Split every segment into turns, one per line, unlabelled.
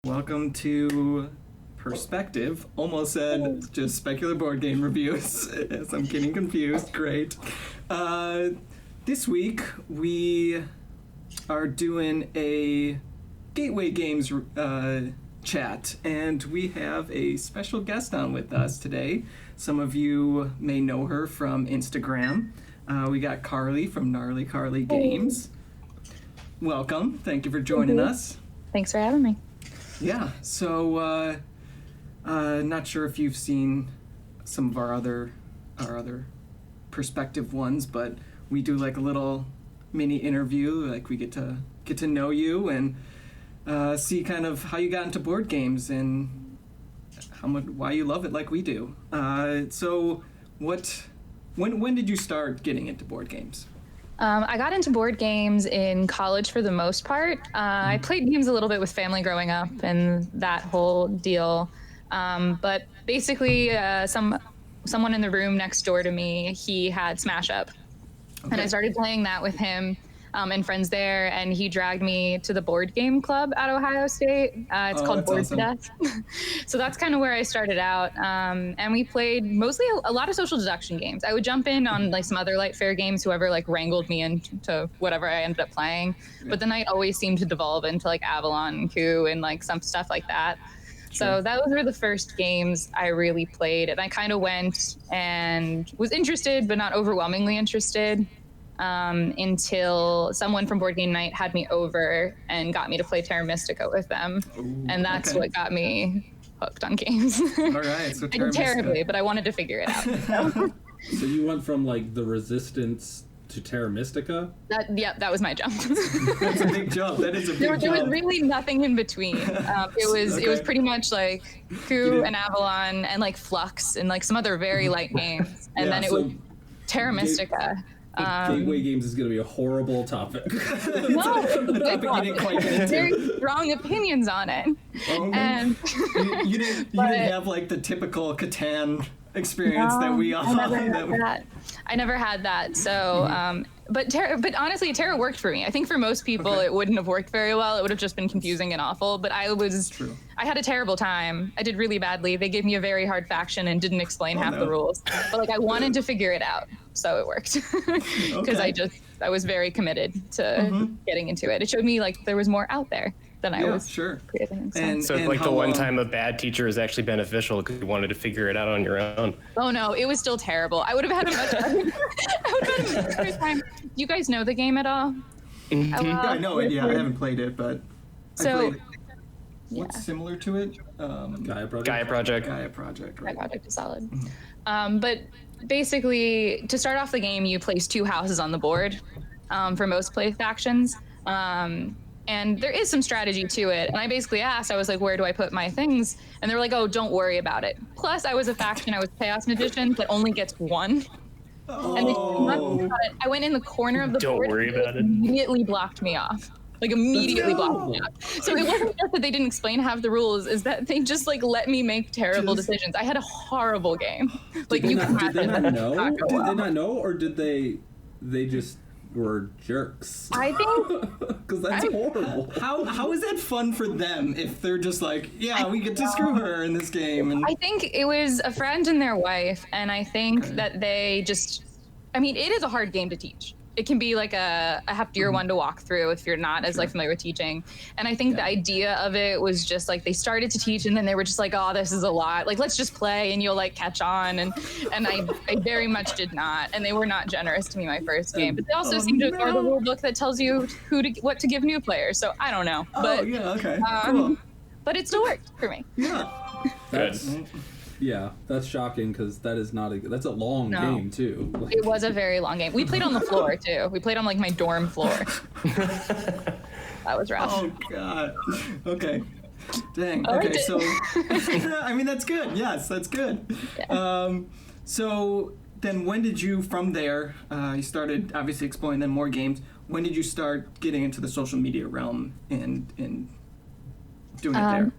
Welcome to perSPECtive. Almost said just speculative board game reviews. As I'm getting confused. Great. This week we are doing a Gateway Games chat, and we have a special guest on with us today. Some of you may know her from Instagram. We got Carly from Gnarlycarleygaming. Welcome. Thank you for joining us.
Thanks for having me.
Yeah, so not sure if you've seen some of our other perSPECtive ones, but we do like a little mini interview, like we get to know you and see kind of how you got into board games and why you love it like we do. So when did you start getting into board games?
I got into board games in college for the most part. I played games a little bit with family growing up and that whole deal. But basically, someone in the room next door to me, he had Smash Up. Okay. And I started playing that with him and friends there, and he dragged me to the board game club at Ohio State. It's called Board to Death. So that's kind of where I started out. And we played mostly a lot of social deduction games. I would jump in on like some other light fair games, whoever like wrangled me into whatever I ended up playing. Yeah. But the night always seemed to devolve into like Avalon and Coup and like some stuff like that. So those were the first games I really played. And I kind of went and was interested, but not overwhelmingly interested. Until someone from Board Game Night had me over and got me to play Terra Mystica with them. Ooh, and that's what got me hooked on games.
All right, so
I did terribly, but I wanted to figure it out.
So you went from like the Resistance to Terra Mystica?
That was my jump.
That's a big jump. That is a big jump.
There was really nothing in between. It was pretty much like Coup and Avalon and like Flux and like some other very light games. And then it was Terra Mystica.
Gateway Games is going to be a horrible topic.
No, very strong opinions on it.
Okay.
And
you didn't have like the typical Catan experience that we all
had. I never had that. So, but honestly, Terra worked for me. I think for most people, it wouldn't have worked very well. It would have just been confusing and awful. But I had a terrible time. I did really badly. They gave me a very hard faction and didn't explain half the rules. But like I wanted to figure it out, so it worked. Because I was very committed to getting into it. It showed me like there was more out there than I was creating.
So like the one time a bad teacher is actually beneficial because you wanted to figure it out on your own.
Oh no, it was still terrible. I would have had a much better time. You guys know the game at all?
I know it. Yeah, I haven't played it, but I played it. What's similar to it?
Gaia Project.
Gaia Project.
Right.
Gaia Project is solid. But basically, to start off the game, you place 2 houses on the board for most play factions. And there is some strategy to it. And I basically asked, I was like, where do I put my things? And they were like, oh, don't worry about it. Plus, I was a faction, I was Chaos Magician that only gets 1.
Oh.
And I went in the corner of the board.
Don't worry about it.
Immediately blocked me off. Like immediately blocked me off. So it wasn't just that they didn't explain half the rules, is that they just like let me make terrible decisions. I had a horrible game. Like
did they not know, or did they just were jerks?
I think
because that's horrible.
How is that fun for them if they're just like, yeah, we get to screw her in this game? And
I think it was a friend and their wife, and I think that they just, I mean, it is a hard game to teach. It can be like a heftier one to walk through if you're not as like familiar with teaching. And I think the idea of it was just like they started to teach and then they were just like, oh, this is a lot. Like, let's just play and you'll like catch on. And I very much did not. And they were not generous to me my first game. But they also seem to ignore the rule book that tells you what to give new players. So I don't know. But,
cool.
But it still worked for me.
Yeah.
That's shocking because that is that's a long game too.
It was a very long game. We played on the floor too. We played on like my dorm floor. That was rough.
Oh God. Okay. Dang. Okay. So, I mean, that's good. Yes, that's good. Yeah. So then, when did you from there? You started obviously exploring then more games. When did you start getting into the social media realm and doing it there?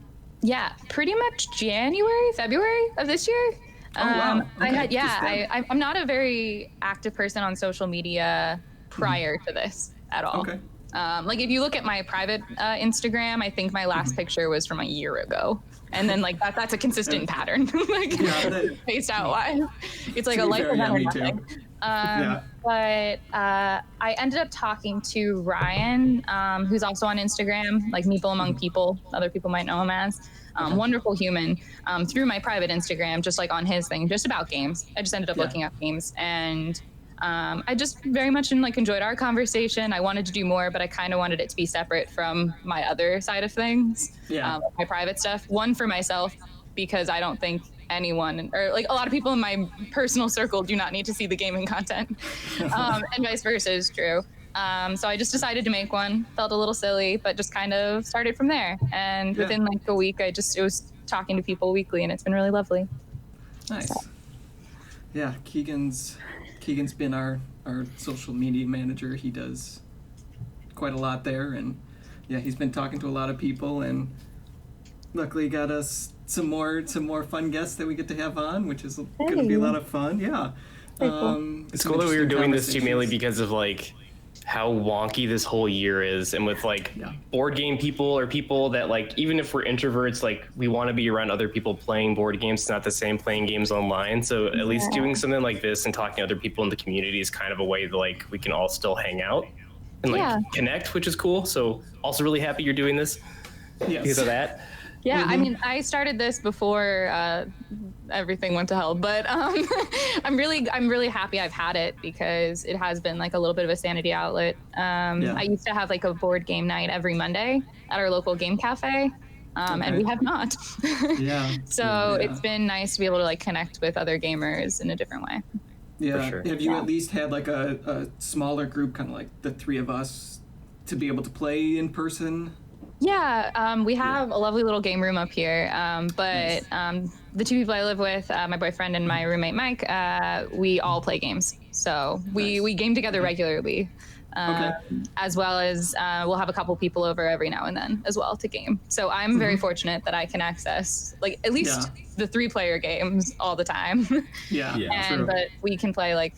Yeah, pretty much January, February of this year.
Oh, wow. Okay.
I'm not a very active person on social media prior to this at all.
Okay.
Like if you look at my private Instagram, I think my last picture was from a year ago. And then like that's a consistent pattern, like spaced out wise. It's like a life event or nothing. But I ended up talking to Ryan, who's also on Instagram, like Meeple Among People. Other people might know him as. Wonderful human, through my private Instagram, just like on his thing, just about games. I just ended up looking up games, and I just very much enjoyed our conversation. I wanted to do more, but I kind of wanted it to be separate from my other side of things, my private stuff. One for myself, because I don't think anyone, or like a lot of people in my personal circle, do not need to see the gaming content, and vice versa is true. So I just decided to make one. Felt a little silly, but just kind of started from there. And within like a week, it was talking to people weekly, and it's been really lovely.
Nice. So. Yeah, Keegan's been our social media manager. He does quite a lot there, and he's been talking to a lot of people, and luckily got us some more fun guests that we get to have on, which is going to be a lot of fun. Yeah.
Cool.
It's cool that we were doing this too, mainly because of like how wonky this whole year is, and with like board game people or people that like, even if we're introverts, like we want to be around other people playing board games. It's not the same playing games online. So at least doing something like this and talking to other people in the community is kind of a way that like we can all still hang out and like connect, which is cool. So also really happy you're doing this because of that.
Yeah, I mean, I started this before everything went to hell, but I'm really happy I've had it, because it has been like a little bit of a sanity outlet. I used to have like a board game night every Monday at our local game cafe, and we have not. So it's been nice to be able to like connect with other gamers in a different way.
Yeah.
For sure.
Have you at least had like a smaller group, kind of like the three of us, to be able to play in person?
Yeah, we have a lovely little game room up here, but the two people I live with, my boyfriend and my roommate Mike, we all play games. So we game together regularly, as well as we'll have a couple people over every now and then as well to game. So I'm very fortunate that I can access like at least the 3-player games all the time. But we can play like,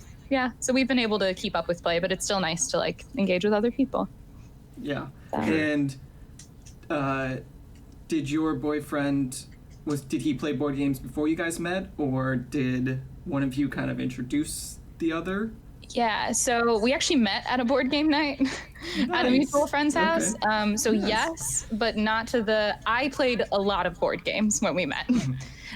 so we've been able to keep up with play, but it's still nice to like engage with other people.
Yeah. And did your boyfriend, did he play board games before you guys met, or did one of you kind of introduce the other?
Yeah, so we actually met at a board game night at a mutual friend's house. Yes, but not to I played a lot of board games when we met,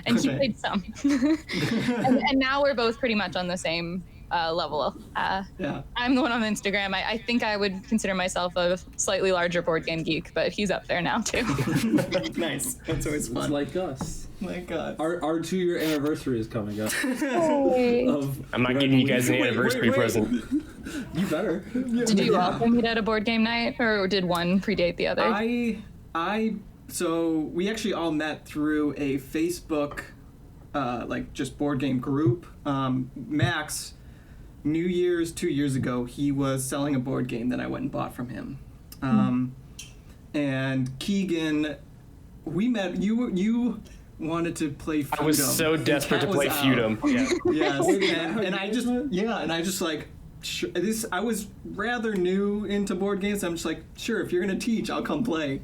and he played some. and now we're both pretty much on the same level. I'm the one on Instagram. I think I would consider myself a slightly larger board game geek, but he's up there now too.
Nice. That's always fun.
It's like us.
My God.
Our 2-year anniversary is coming up.
I'm not giving you guys an anniversary present.
You better.
Did you also meet at a board game night, or did one predate the other?
So we actually all met through a Facebook, like just board game group. Max, New Year's 2 years ago, he was selling a board game that I went and bought from him. And Keegan, we met, you wanted to play Feudum.
I was so desperate to play Feudum.
And I just like, I was rather new into board games. I'm just like, sure, if you're going to teach, I'll come play.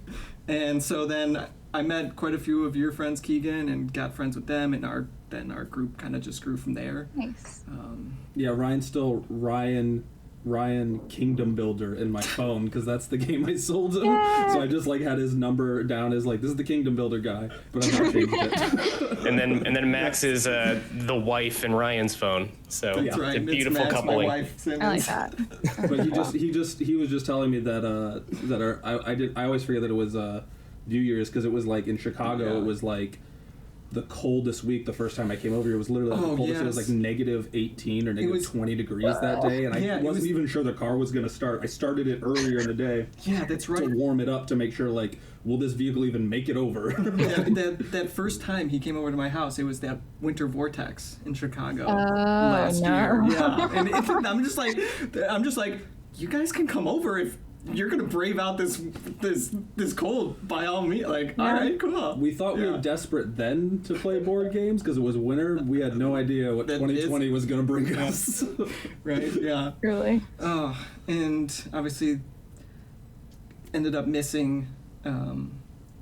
And so then I met quite a few of your friends, Keegan, and got friends with them, and our group kind of just grew from there.
Nice.
Ryan's still Ryan Kingdom Builder in my phone, because that's the game I sold him. So I just like had his number down as like, this is the Kingdom Builder guy, but I've not changed it.
and then Max is the wife in Ryan's phone. So
that's right.
It's a beautiful
Max,
coupling.
my wife,
I like that.
But he was just telling me that I always forget that it was New Year's, because it was like in Chicago, it was like the coldest week. The first time I came over here, it was literally the coldest. It was like negative 18 or negative 20 degrees that day, and I wasn't even sure the car was going to start. I started it earlier in the day.
Yeah, that's right.
To warm it up, to make sure, like, will this vehicle even make it over?
that first time he came over to my house, it was that winter vortex in Chicago last year. Yeah, and I'm just like, you guys can come over if you're gonna brave out this cold, by all means. Like, all right, cool.
We thought we were desperate then to play board games because it was winter. We had no idea what 2020 was gonna bring us.
Right? Yeah.
Really.
Oh, and obviously, ended up missing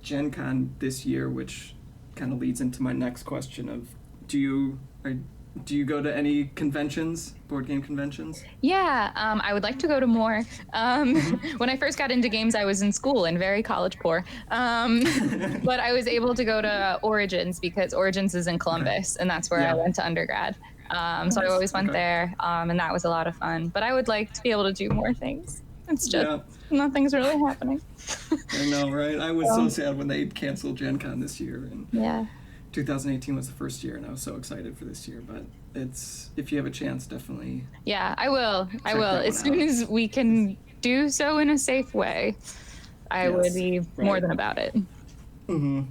Gen Con this year, which kind of leads into my next question of do you go to any conventions, board game conventions?
Yeah, I would like to go to more. When I first got into games, I was in school and very college poor. But I was able to go to Origins because Origins is in Columbus, and that's where I went to undergrad. So I always went there, and that was a lot of fun. But I would like to be able to do more things. It's just nothing's really happening.
I know, right? I was so sad when they canceled Gen Con this year. And 2018 was the first year, and I was so excited for this year. But it's, if you have a chance, definitely.
Yeah, I will. As soon as we can do so in a safe way, I would be more than about it.
Mm-hmm.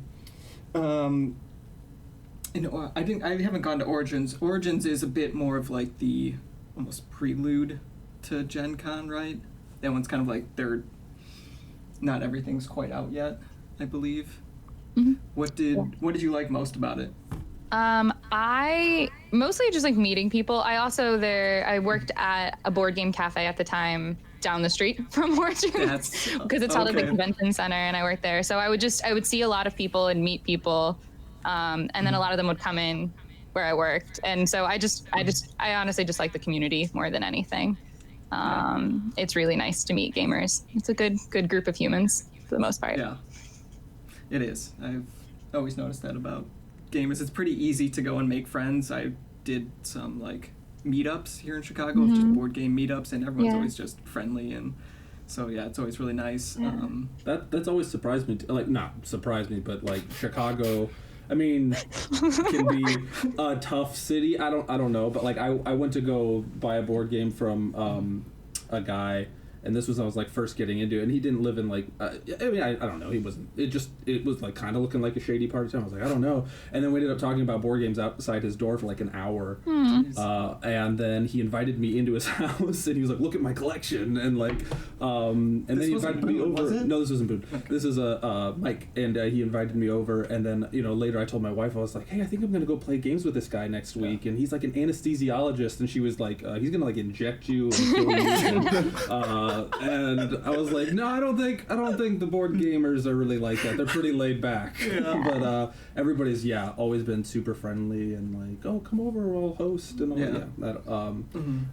I haven't gone to Origins. Origins is a bit more of like the almost prelude to Gen Con, right? That one's kind of like not everything's quite out yet, I believe. Mm-hmm. What did you like most about it?
I mostly just like meeting people. I worked at a board game cafe at the time down the street from Origins because it's held at the convention center, and I worked there. So I would see a lot of people and meet people, and then a lot of them would come in where I worked, and so I honestly just like the community more than anything. It's really nice to meet gamers. It's a good group of humans for the most part.
Yeah, it is. I've always noticed that about gamers. It's pretty easy to go and make friends. I did some like meetups here in Chicago, just board game meetups, and everyone's always just friendly, and so it's always really nice.
That's always surprised me. Like, not surprised me, but like Chicago, I mean, can be a tough city. I don't know, but like I went to go buy a board game from a guy, and this was I was like first getting into it, and he didn't live in like I don't know, he wasn't, it was like kind of looking like a shady part of town. I was like, I don't know, and then we ended up talking about board games outside his door for like an hour. And then he invited me into his house, and he was like, look at my collection, and like and then he invited me over. No, this wasn't Boone. Okay. This is Mike, and he invited me over, and then later I told my wife, I was like, hey, I think I'm gonna go play games with this guy next week, and he's like an anesthesiologist, and she was like, he's gonna like inject you and kill you. And I was like, no, I don't think the board gamers are really like that. They're pretty laid back. But everybody's always been super friendly and like, oh, come over, I'll host and all that.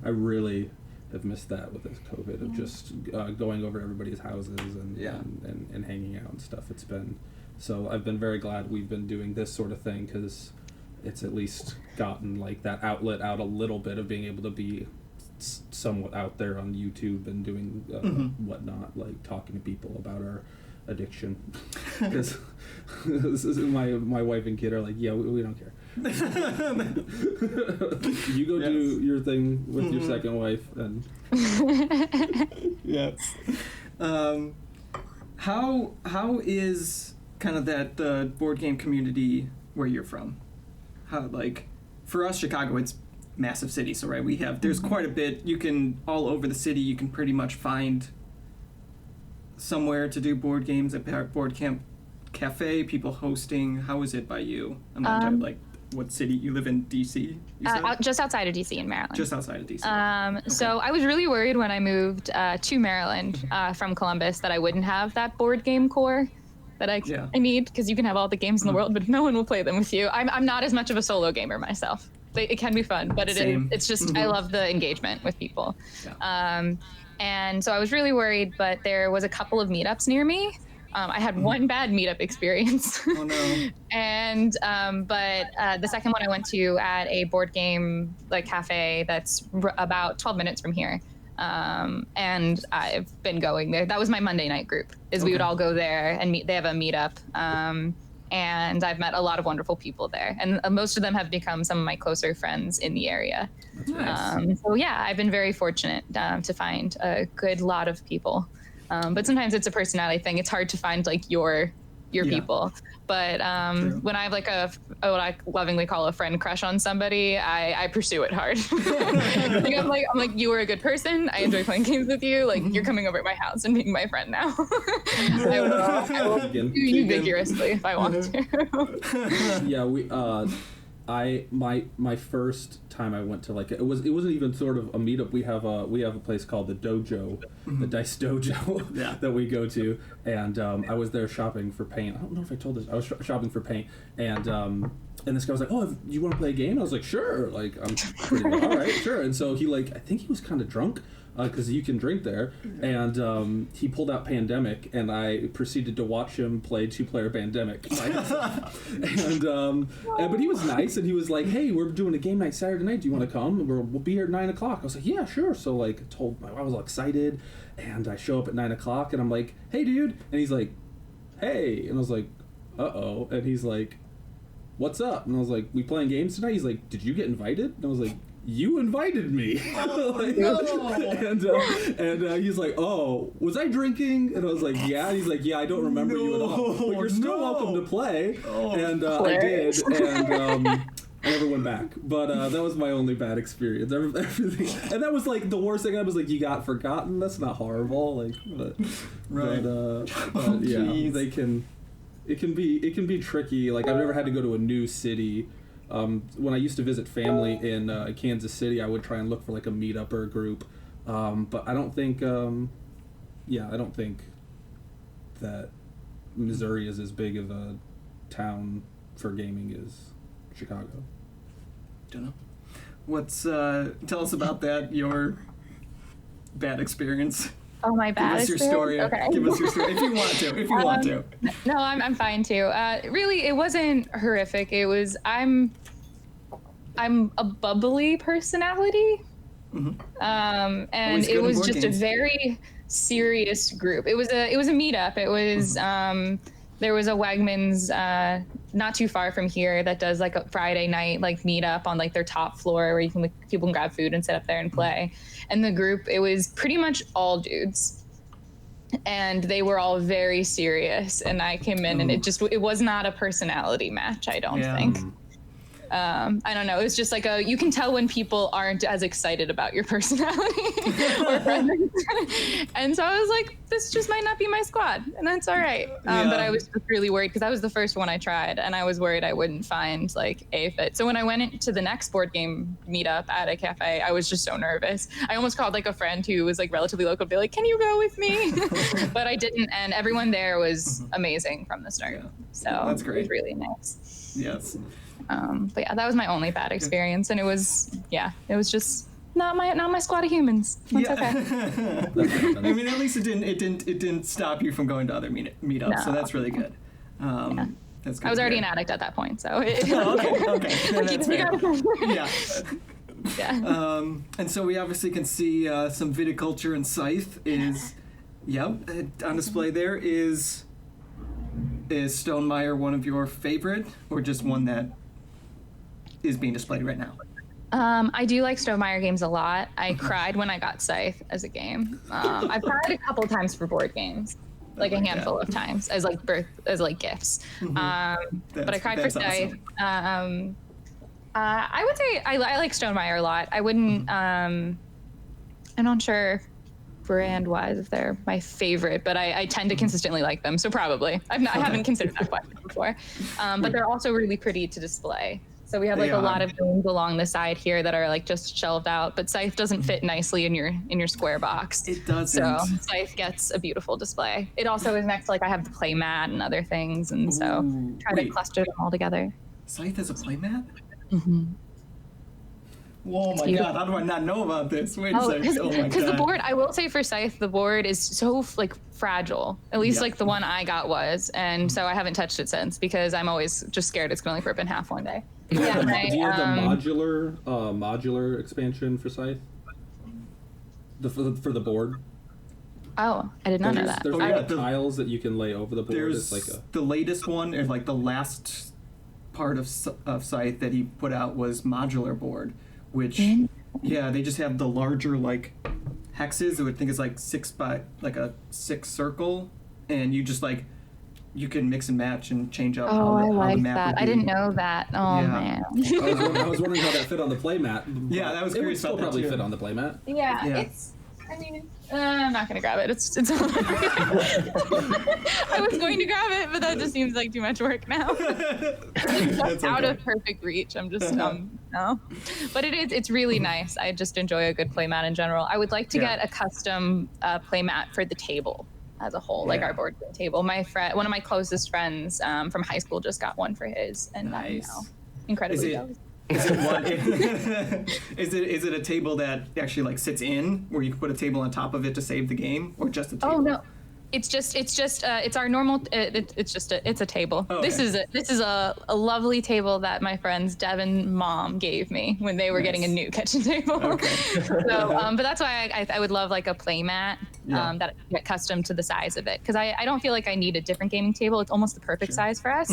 I really have missed that with this COVID of just going over to everybody's houses and hanging out and stuff. So I've been very glad we've been doing this sort of thing, because it's at least gotten like that outlet out a little bit of being able to be somewhat out there on YouTube and doing whatnot, like talking to people about our addiction. Because my wife and kid are like, we don't care. You go do your thing with your second wife, and
yes. How is kind of that board game community where you're from? How, like, for us, Chicago, it's massive city, so right, there's quite a bit. You can, all over the city, you can pretty much find somewhere to do board games at board camp cafe, people hosting. How is it by you? I'm not entirely, like, what city you live in? DC?
Just outside of DC in Maryland.
Just outside of DC. Okay.
So I was really worried when I moved to Maryland from Columbus that I wouldn't have that board game core that I need, because you can have all the games in the world, but no one will play them with you. I'm not as much of a solo gamer myself. It can be fun, but it's just I love the engagement with people. And so I was really worried, but there was a couple of meetups near me. I had one bad meetup experience.
Oh no.
And but the second one I went to at a board game like cafe that's about 12 minutes from here. And I've been going there. That was my Monday night group, we would all go there and meet. They have a meetup. And I've met a lot of wonderful people there, and most of them have become some of my closer friends in the area.
That's nice.
So I've been very fortunate to find a good lot of people. But sometimes it's a personality thing. It's hard to find like your people. But when I have like what I lovingly call a friend crush on somebody, I pursue it hard. I'm like, you are a good person. I enjoy playing games with you. Like, you're coming over at my house and being my friend now. I will do you vigorously if I want to.
Yeah, My first time I went to it wasn't even sort of a meetup. We have a place called the Dojo, the Dice Dojo that we go to, and I was there shopping for paint. I don't know if I told this. I was shopping for paint, and this guy was like, "Oh, you want to play a game?" And I was like, "Sure." Like I'm pretty all right, sure. And so he I think he was kind of drunk. Because you can drink there, and he pulled out Pandemic, and I proceeded to watch him play 2-player Pandemic by himself. But he was nice, and he was like, "Hey, we're doing a game night Saturday night. Do you want to come? We'll be here at 9 o'clock." I was like, "Yeah, sure." So I was all excited, and I show up at 9 o'clock, and I'm like, "Hey, dude," and he's like, "Hey," and I was like, "Uh-oh," and he's like, "What's up?" And I was like, "We playing games tonight?" He's like, "Did you get invited?" And I was like, "You invited me." And he's like, "Oh, was I drinking?" And I was like, "Yeah." And he's like, "Yeah, I don't remember you at all, but you're still welcome to play." And I did, and I never went back. But that was my only bad experience. Everything, and that was the worst thing. I was like, "You got forgotten." That's not horrible,
right?
But yeah, they can. It can be tricky. I've never had to go to a new city. When I used to visit family in Kansas City, I would try and look for a meetup or a group, but I don't think, I don't think that Missouri is as big of a town for gaming as Chicago.
Don't know. What's tell us about that? Your bad experience.
Oh, my bad
experience? Give us your story.
Okay.
Give us your story if you want to. If you want to.
No, I'm fine too. Really, it wasn't horrific. It was I'm a bubbly personality, and it was just a very serious group. It was a meetup. It was there was a Wegmans not too far from here that does a Friday night meetup on their top floor where you can people can grab food and sit up there and play. And the group, it was pretty much all dudes, and they were all very serious. And I came in, and it was not a personality match. I don't think. I don't know. It was just you can tell when people aren't as excited about your personality or presence. And so I was like, this just might not be my squad, and that's all right. But I was just really worried because that was the first one I tried, and I was worried I wouldn't find a fit. So when I went into the next board game meetup at a cafe, I was just so nervous. I almost called a friend who was relatively local to be like, "Can you go with me?" But I didn't, and everyone there was amazing from the start. Yeah. So
that's great.
It was really nice.
Yes.
But yeah, that was my only bad experience, and it was just not my squad of humans. That's okay.
I mean, at least it didn't stop you from going to other meetups,
No.
so that's really good. That's good.
I was already an addict at that point, so. Okay.
That's fair. Yeah.
Yeah.
And so we obviously can see some viticulture, and Scythe is, on display there. Is Stonemaier one of your favorite, or just one that is being displayed right now?
I do like Stonemaier games a lot. I cried when I got Scythe as a game. I've cried a couple times for board games, a handful of times as gifts. But I cried for Scythe. Awesome. I would say I like Stonemaier a lot. I wouldn't. I'm not sure brand wise if they're my favorite, but I tend to consistently like them, so probably. I haven't considered that question before. But they're also really pretty to display. So we have a lot of games along the side here that are just shelved out, but Scythe doesn't fit nicely in your square box.
It doesn't.
So Scythe gets a beautiful display. It also is next to I have the play mat and other things, and so try to cluster them all together.
Scythe has a play mat?
Mm-hmm.
Whoa, my God, how do I not know about this? Wait a second. Oh my God.
Because the board, I will say for Scythe, the board is so fragile. At least the one I got was, and so I haven't touched it since because I'm always just scared it's going to rip in half one day.
Do you have the modular expansion for Scythe? For the board?
Oh, I did not know that.
There's tiles that you can lay over the board.
There's the latest one, or the last part of Scythe that he put out was modular board, which they just have the larger hexes. I would think it's 6 by a 6 circle, and you just you can mix and match and change up how the map
that.
would be.
I didn't know that. Oh man.
I was wondering how that fit on the playmat.
Yeah, that was curious about that
probably
too.
fit on the playmat.
Yeah. It's. I mean, I'm not gonna grab it. It's. I was going to grab it, but that just seems like too much work now. That's out of perfect reach. I'm just no. But it's really nice. I just enjoy a good playmat in general. I would like to get a custom playmat for the table as a whole, like our board game table. My friend, one of my closest friends from high school, just got one for his, and I'm now incredibly jealous.
Is it one? is it a table that actually like sits in, where you can put a table on top of it to save the game, or just a table?
Oh no, it's our normal. It's a table.
Oh, okay.
This is a lovely table that my friend's Devin mom gave me when they were getting a new kitchen table.
Okay.
So, but that's why I would love like a play mat that I get custom to the size of it, because I don't feel like I need a different gaming table. It's almost the perfect size for us.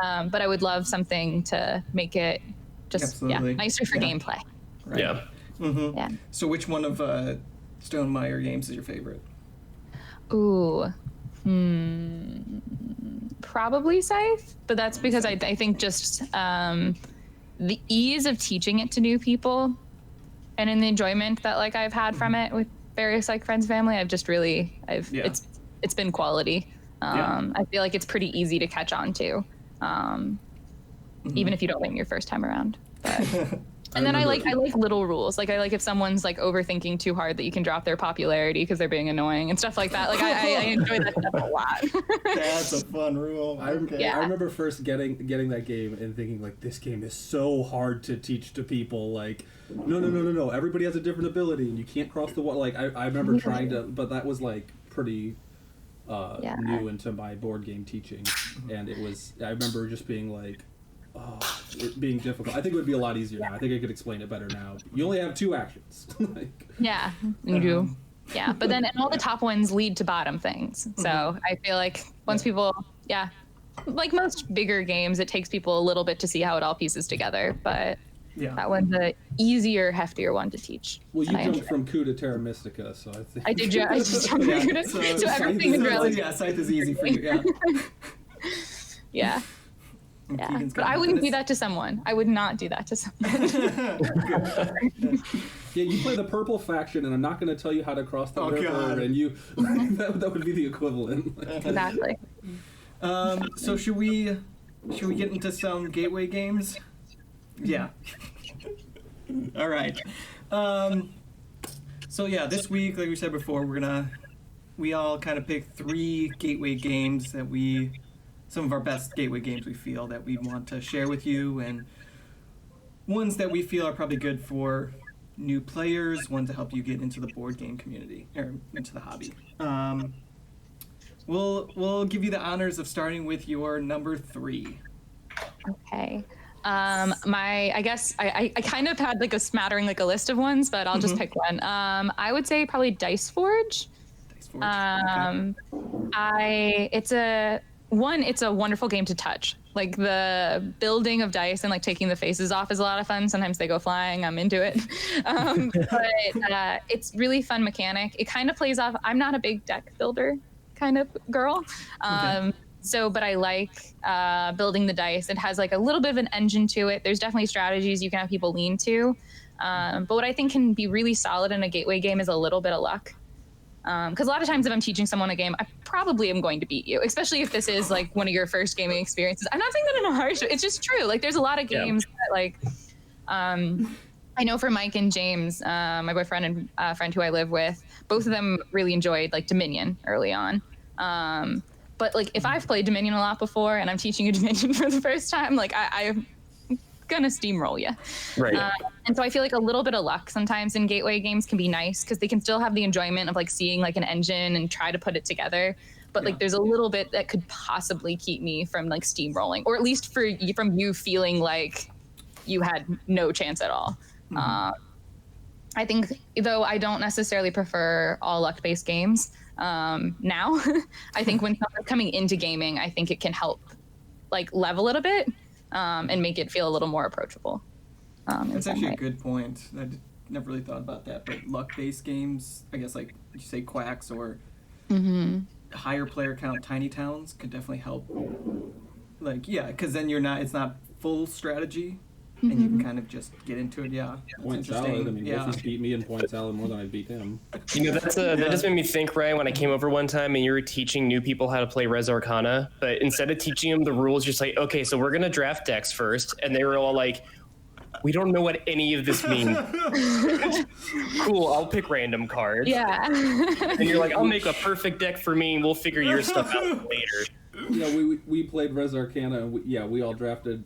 But I would love something to make it just nicer for gameplay.
Right.
Yeah.
Yeah.
So which one of Stonemaier games is your favorite?
Ooh. Probably Scythe, but that's because I think just the ease of teaching it to new people and in the enjoyment that like I've had from it with various like friends, family, it's been quality. I feel like it's pretty easy to catch on to. Even if you don't win your first time around. But. And then I like little rules. Like I like if someone's like overthinking too hard that you can drop their popularity because they're being annoying and stuff like that. Like I enjoy that stuff a lot.
That's a fun rule.
I remember first getting that game and thinking like, this game is so hard to teach to people. Like no. Everybody has a different ability and you can't cross the wall. Like I remember trying to, but that was like pretty new into my board game teaching, and I remember just being like, it being difficult. I think it would be a lot easier now. I think I could explain it better now. You only have 2 actions.
You do. Yeah, but then and all the top ones lead to bottom things. So I feel like once people, like most bigger games, it takes people a little bit to see how it all pieces together. But that one's the easier, heftier one to teach.
Well, you jumped from Coup to Terra Mystica, so I think...
I did just jump from Coup to... So everything is relative.
Yeah, Scythe is easy for you,
Yeah, but I wouldn't do that to someone. I would not do that to someone.
Yeah, you play the purple faction, and I'm not going to tell you how to cross the river,
God.
and you that would be the equivalent.
Exactly.
So should we get into some gateway games? Yeah. All right. So yeah, this week, like we said before, we all kind of picked 3 gateway games that some of our best gateway games we feel that we want to share with you, and ones that we feel are probably good for new players, ones to help you get into the board game community or into the hobby. We'll give you the honors of starting with your number 3.
Okay. I guess I kind of had like a smattering, like a list of ones, but I'll just pick one. I would say probably Dice Forge. It's a wonderful game to touch. Like the building of dice and like taking the faces off is a lot of fun. Sometimes they go flying. I'm into it. But it's really fun mechanic. It kind of plays off. I'm not a big deck builder kind of girl. But I like building the dice. It has like a little bit of an engine to it. There's definitely strategies you can have people lean to. But what I think can be really solid in a gateway game is a little bit of luck. Because a lot of times if I'm teaching someone a game, I probably am going to beat you, especially if this is like one of your first gaming experiences. I'm not saying that in a harsh way. It's just true. Like there's a lot of games that like, I know for Mike and James, my boyfriend and friend who I live with, both of them really enjoyed like Dominion early on. But like if I've played Dominion a lot before and I'm teaching you Dominion for the first time, like I'm gonna steamroll you.
Right.
And so I feel like a little bit of luck sometimes in gateway games can be nice because they can still have the enjoyment of like seeing like an engine and try to put it together. But like there's a little bit that could possibly keep me from like steamrolling, or at least from you feeling like you had no chance at all. I think, though I don't necessarily prefer all luck-based games now, I think when someone's coming into gaming, I think it can help like level it a bit and make it feel a little more approachable.
That's actually a good point. I never really thought about that, but luck-based games, I guess like you say Quacks or higher player count Tiny Towns could definitely help. Like, yeah, because then it's not full strategy. and you can kind of just get into it. Yeah,
Point salad. I mean, Wolfie's beat me in point salad more than I beat him.
You know, that just made me think, Ryan, when I came over one time and you were teaching new people how to play Res Arcana, but instead of teaching them the rules, you're just like, okay, so we're gonna draft decks first, and they were all like, we don't know what any of this means. Cool, I'll pick random cards.
Yeah.
And you're like, I'll make a perfect deck for me, and we'll figure your stuff out later.
Yeah, we played Res Arcana, and we all drafted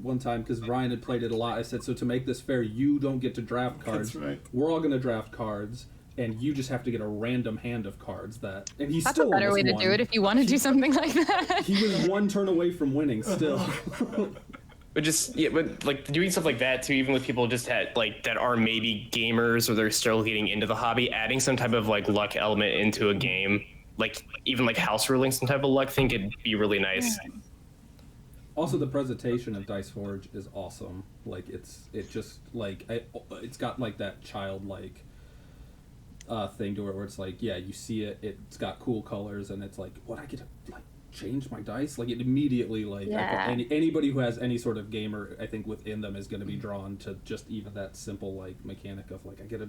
one time because Ryan had played it a lot. I said, so to make this fair, you don't get to draft cards.
That's right.
We're all going to draft cards, and you just have to get a random hand of cards that. And he's
That's
still
a better way to do it if you want to do something like that.
He was one turn away from winning still.
But like doing stuff like that too, even with people just had like that are maybe gamers or they're still getting into the hobby, adding some type of like luck element into a game, like even like house ruling some type of luck thing could be really nice.
Also, the presentation of Dice Forge is awesome. Like it's got like that childlike thing to it where it's like, yeah, you see it, it's got cool colors, and it's like, what, I get to like change my dice? Like it immediately like anybody who has any sort of gamer, I think, within them is going to be drawn to just even that simple like mechanic of like, I get to,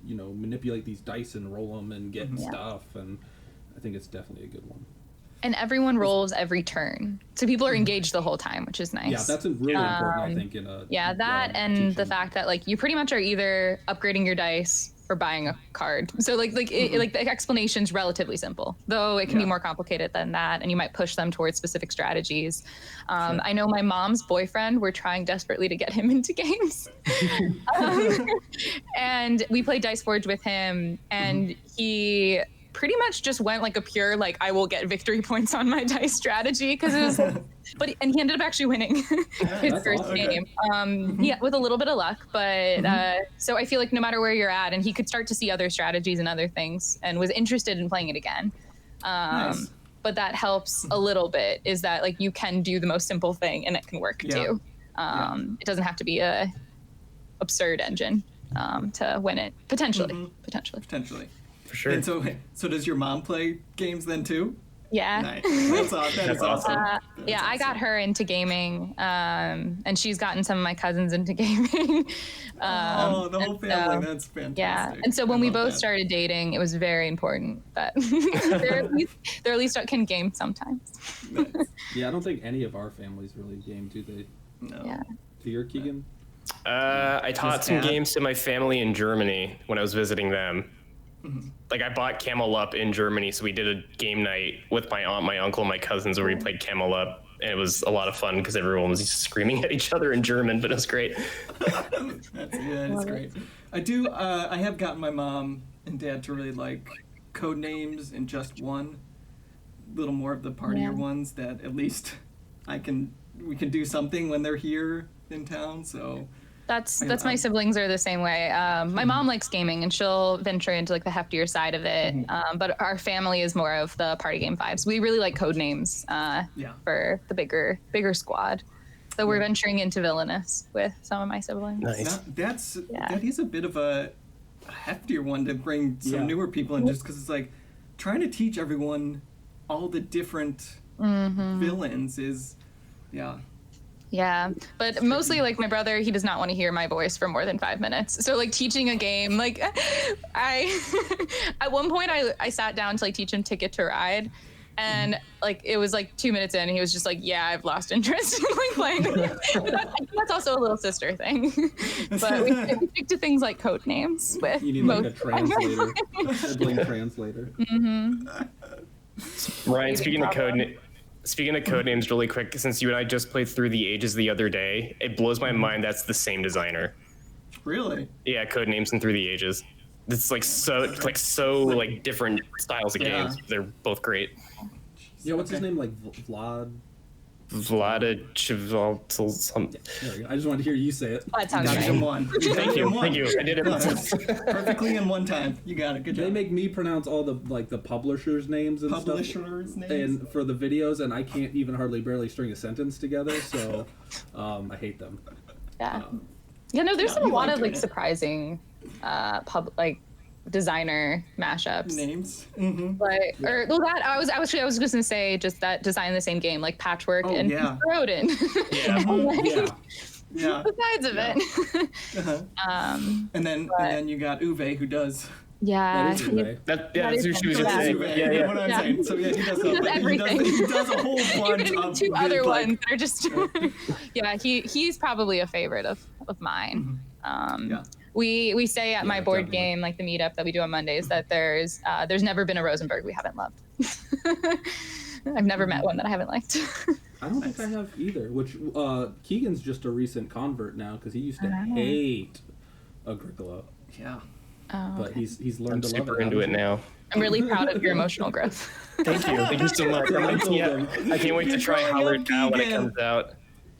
you know, manipulate these dice and roll them and get stuff, and I think it's definitely a good one.
And everyone rolls every turn, so people are engaged the whole time, which is nice.
Yeah, that's really important, I think, in a
and
teaching.
the fact that like you pretty much are either upgrading your dice or buying a card. So like the explanation's relatively simple, though it can be more complicated than that, and you might push them towards specific strategies. I know my mom's boyfriend, we're trying desperately to get him into games, and we played Dice Forge with him, and he pretty much just went like a pure like I will get victory points on my dice strategy, because it was and he ended up actually winning his first game. Yeah, with a little bit of luck, but so I feel like no matter where you're at, and he could start to see other strategies and other things and was interested in playing it again. Nice. But that helps a little bit, is that like you can do the most simple thing and it can work too. It doesn't have to be a absurd engine to win it, potentially.
For sure.
And so does your mom play games then too?
Yeah.
Nice. That is awesome.
I got her into gaming, and she's gotten some of my cousins into gaming.
The whole family. That's fantastic.
Yeah, and so when we both started dating, it was very important that they at least can game sometimes.
Nice.
Yeah, I don't think any of our families really game, do they?
No.
Yeah.
Do your, Keegan?
I taught some games to my family in Germany when I was visiting them. Like I bought Camel Up in Germany, so we did a game night with my aunt, my uncle, my cousins, where we played Camel Up, and it was a lot of fun because everyone was just screaming at each other in German, but it was great.
It's great. I have gotten my mom and dad to really like code names and just one, little more of the partier ones that at least we can do something when they're here in town. So
that's my siblings are the same way. My mom likes gaming, and she'll venture into like the heftier side of it. But our family is more of the party game vibes. We really like code names for the bigger squad. So we're venturing into villainous with some of my siblings.
Nice.
That is a bit of a heftier one to bring some newer people in, just because it's like trying to teach everyone all the different villains is,
Yeah, but mostly like my brother, he does not want to hear my voice for more than 5 minutes. So like teaching a game, like at one point I sat down to like teach him Ticket to Ride, and like it was like 2 minutes in, and he was just like, yeah, I've lost interest in like playing the game. That's also a little sister thing. But we stick to things like code names with
you need like a translator, sibling translator.
Ryan, speaking of code names really quick, since you and I just played through the Ages the other day, it blows my mind that's the same designer.
Really?
Yeah, code names and Through the Ages. It's like so different styles of games. They're both great.
Yeah, what's his name? Like Vlad?
Something.
There we go. I just wanted to hear you say it.
That sounds
Got
right.
one.
Thank you. I did it
perfectly in one time. You got it. Good job.
They make me pronounce all the publishers' names and stuff. And for the videos, and I can't even barely string a sentence together. So I hate them.
Yeah. There's a lot of like surprising designer mashups
names.
I was just gonna say just that design the same game, like Patchwork and Rodin.
Yeah.
besides of it.
And then you got Uwe, who does.
Yeah.
That is Uwe.
That's who she was
Yeah.
just saying.
Uwe,
Yeah.
what I'm saying. So yeah, he does,
He does everything.
He does a whole bunch
Even
of
two other
like,
ones that are just yeah, he's probably a favorite of mine.
Yeah.
We say at my board
definitely.
game, like the meetup that we do on Mondays, that there's never been a Rosenberg we haven't loved. I've never met one that I haven't liked.
I don't think I have either. Which Keegan's just a recent convert now because he used to hate Agricola,
Yeah.
Oh,
but
okay.
he's
I'm
learned to love
super
it.
into it now.
I'm really proud of your emotional growth.
Thank you. Thank you so much. I can't wait to try Howard now when it comes out.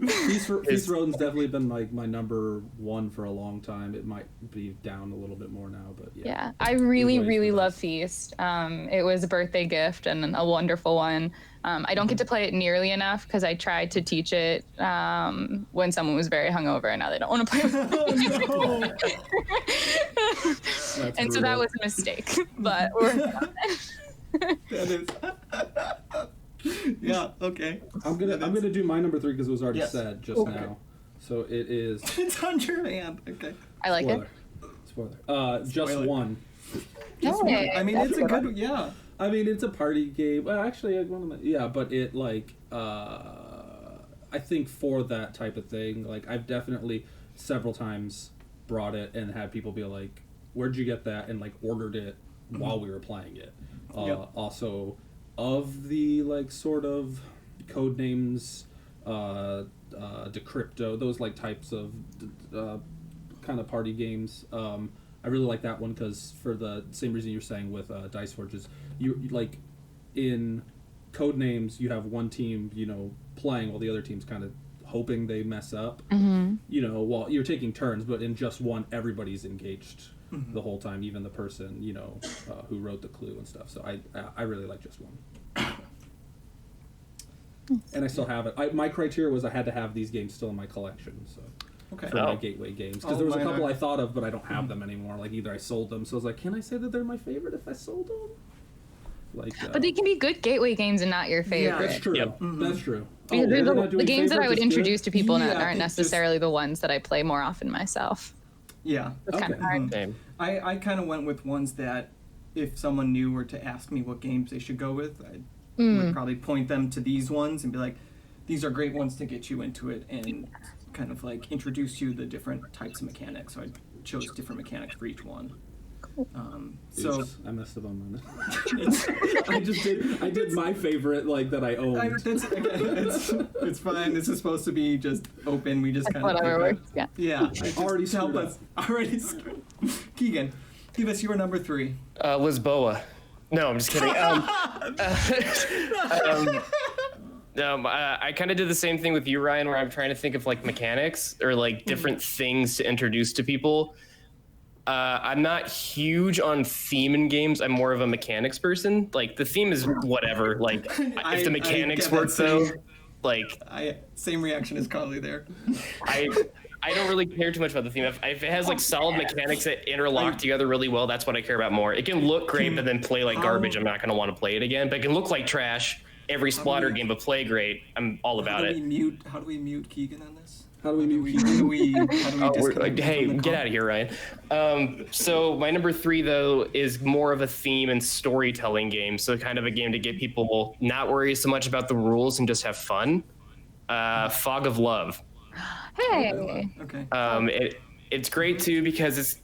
Feast Roden's definitely been like my number one for a long time. It might be down a little bit more now, but yeah.
Yeah, I really,
Uwe's
really
the
love
best.
Feast. It was a birthday gift and a wonderful one. I don't get to play it nearly enough because I tried to teach it when someone was very hungover, and now they don't want to play with me.
That's
And so that
brutal.
was a mistake, but we're
That is. Yeah. Okay.
I'm gonna do my number 3 because it was already
Yes.
said just
Okay.
now. So it is
It's on your hand. Okay.
I like
spoiler. Spoiler. Just
Spoiler.
one.
it.
I mean, it's a good. Yeah.
I mean, it's a party game. Well, actually, but it like I think for that type of thing, like I've definitely several times brought it and had people be like, "Where'd you get that?" and like ordered it while we were playing it.
Yep.
Also, of the like sort of code names, Decrypto, those like types of kind of party games. I really like that one because for the same reason you're saying with Dice Forges, you like in code names you have one team playing while the other team's kind of hoping they mess up. While you're taking turns, but in just one, everybody's engaged the whole time, even the person who wrote the clue and stuff. So I really like just one. And I still have it. My criteria was I had to have these games still in my collection. So.
Okay.
For my gateway games, because
Oh,
there was a
mine
couple
are-
I thought of, but I don't have them anymore. Like either I sold them, so I was like, can I say that they're my favorite if I sold them? Like,
But they can be good gateway games and not your favorite.
that's true.
Yep.
That's true.
Because
they're
they're
not
the
doing
games that I would
favorites, it's
introduce
good?
to people
Yeah,
aren't
it's just-
necessarily the ones that I play more often myself.
Yeah.
It's kind of
Okay.
hard.
Same.
I kind of went with ones that if someone new were to ask me what games they should go with, I would probably point them to these ones and be like, these are great ones to get you into it and kind of like introduce you to the different types of mechanics. So I chose different mechanics for each one. So
Oops, I messed up on mine. I did my favorite like that I owned.
it's fine. This is supposed to be just open. We just kind of
Whatever works. Yeah.
Yeah.
Already
to help
screwed
us. Already screwed. Keegan, give us your number 3.
Lisboa. No, I'm just kidding. I kind of did the same thing with you, Ryan, where I'm trying to think of like mechanics or like different things to introduce to people. I'm not huge on theme in games. I'm more of a mechanics person. Like the theme is whatever. Like if the mechanics
get that
work though,
same-
like
Same reaction as Carly there.
I don't really care too much about the theme. If it has like solid mechanics that interlock together really well, that's what I care about more. It can look great, but then play like garbage. I'm not going to want to play it again. But it can look like trash every splatter game, but play great. I'm all about it.
How do we mute Keegan on this?
How do we mute
How do we
Oh,
disconnect him
hey,
from the
get
call?
out of here, Ryan. So my number 3 though is more of a theme and storytelling game. So kind of a game to get people not worry so much about the rules and just have fun. Fog of Love.
Hey.
Okay.
It's great too because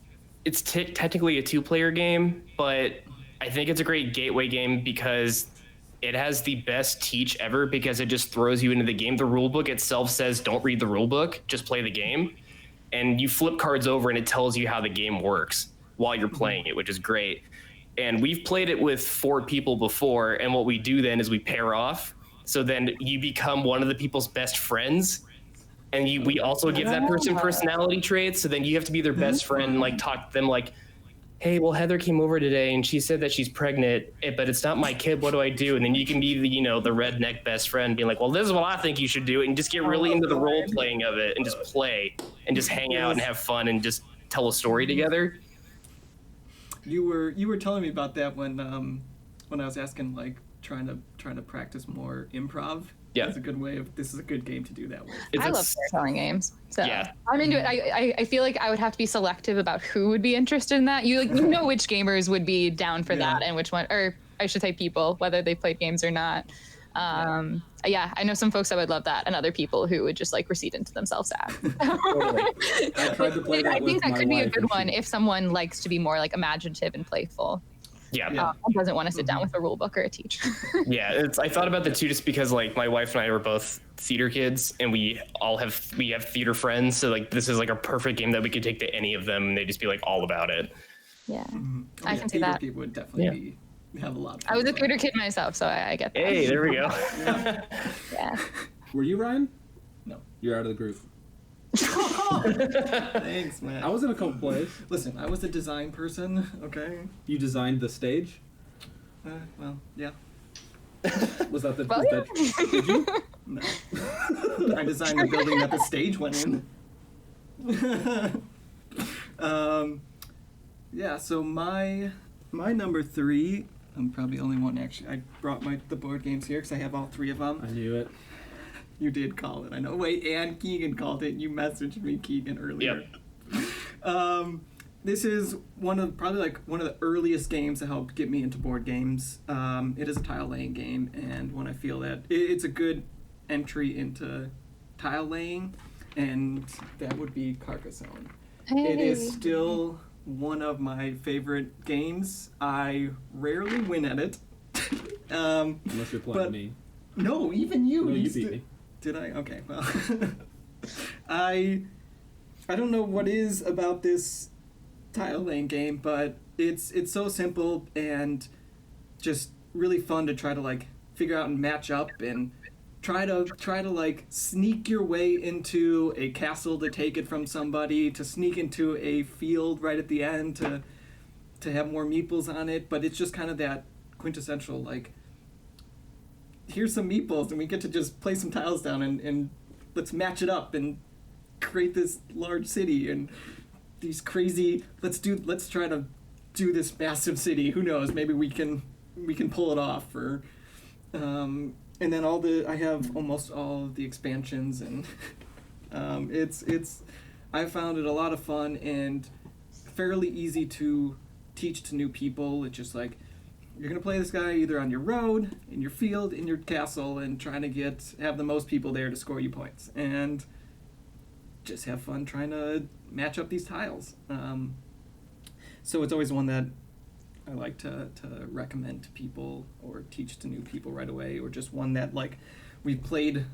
it's technically a 2-player game, but I think it's a great gateway game because it has the best teach ever because it just throws you into the game. The rule book itself says don't read the rule book, just play the game. And you flip cards over and it tells you how the game works while you're playing it, which is great. And we've played it with 4 people before, and what we do then is we pair off. So then you become one of the people's best friends. And we also give that person personality traits. So then you have to be their best friend and like talk to them like, hey, well, Heather came over today and she said that she's pregnant, but it's not my kid. What do I do? And then you can be the redneck best friend being like, well, this is what I think you should do. And just get really into the role playing of it and just play and just hang out and have fun and just tell a story together.
You were telling me about that when I was asking, like, trying to trying to practice more improv.
Yeah.
It's a good way of, this is a good game to do that with.
I love storytelling games, so
Yeah.
I'm into it. I feel like I would have to be selective about who would be interested in that. You know which gamers would be down for that, and which one, or I should say people, whether they played games or not. Yeah, I know some folks that would love that, and other people who would just like recede into themselves sad.
I tried to play that
I
with
think that
my
could be a
wife,
good
and
one
she-
if someone likes to be more like imaginative and playful.
Yeah.
And doesn't want to sit down with a rule book or a teacher.
Yeah, I thought about the two just because like my wife and I were both theater kids, and we have theater friends, so like this is like a perfect game that we could take to any of them, and they'd just be like all about it.
Yeah, I can see
theater
that.
people would definitely have a lot of fun.
I was a
with
theater kid myself, so I get that.
Hey, there we go.
Yeah.
Were you, Ryan?
No.
You're out of the group.
Thanks, man.
I was in a couple plays.
Listen, I was a design person, okay?
You designed the stage.
Well, yeah.
Was that the?
Well,
was that, did you?
No. I designed the building that the stage went in. Yeah, so my number 3, I'm probably the only one actually. I brought the board games here because I have all 3 of them.
I knew it.
You did call it, I know. Wait, and Keegan called it. You messaged me, Keegan, earlier.
Yep.
This is probably one of the earliest games that helped get me into board games. It is a tile laying game, and when I feel that it's a good entry into tile laying, and that would be Carcassonne. It is still one of my favorite games. I rarely win at it.
Unless you're playing
but-
me.
No, even you.
No, you
used
beat
to-
me.
Did I? Okay, well. I don't know what is about this tile laying game, but it's so simple and just really fun to try to like figure out and match up and try to like sneak your way into a castle to take it from somebody, to sneak into a field right at the end to have more meeples on it. But it's just kind of that quintessential like, here's some meeples and we get to just play some tiles down and let's match it up and create this large city and these crazy let's try to do this massive city. Who knows, maybe we can pull it off. Or and then I have almost all of the expansions, and I found it a lot of fun and fairly easy to teach to new people. It's just like, you're gonna play this guy either on your road, in your field, in your castle, and trying to have the most people there to score you points, and just have fun trying to match up these tiles. So it's always one that I like to recommend to people or teach to new people right away, or just one that like we've played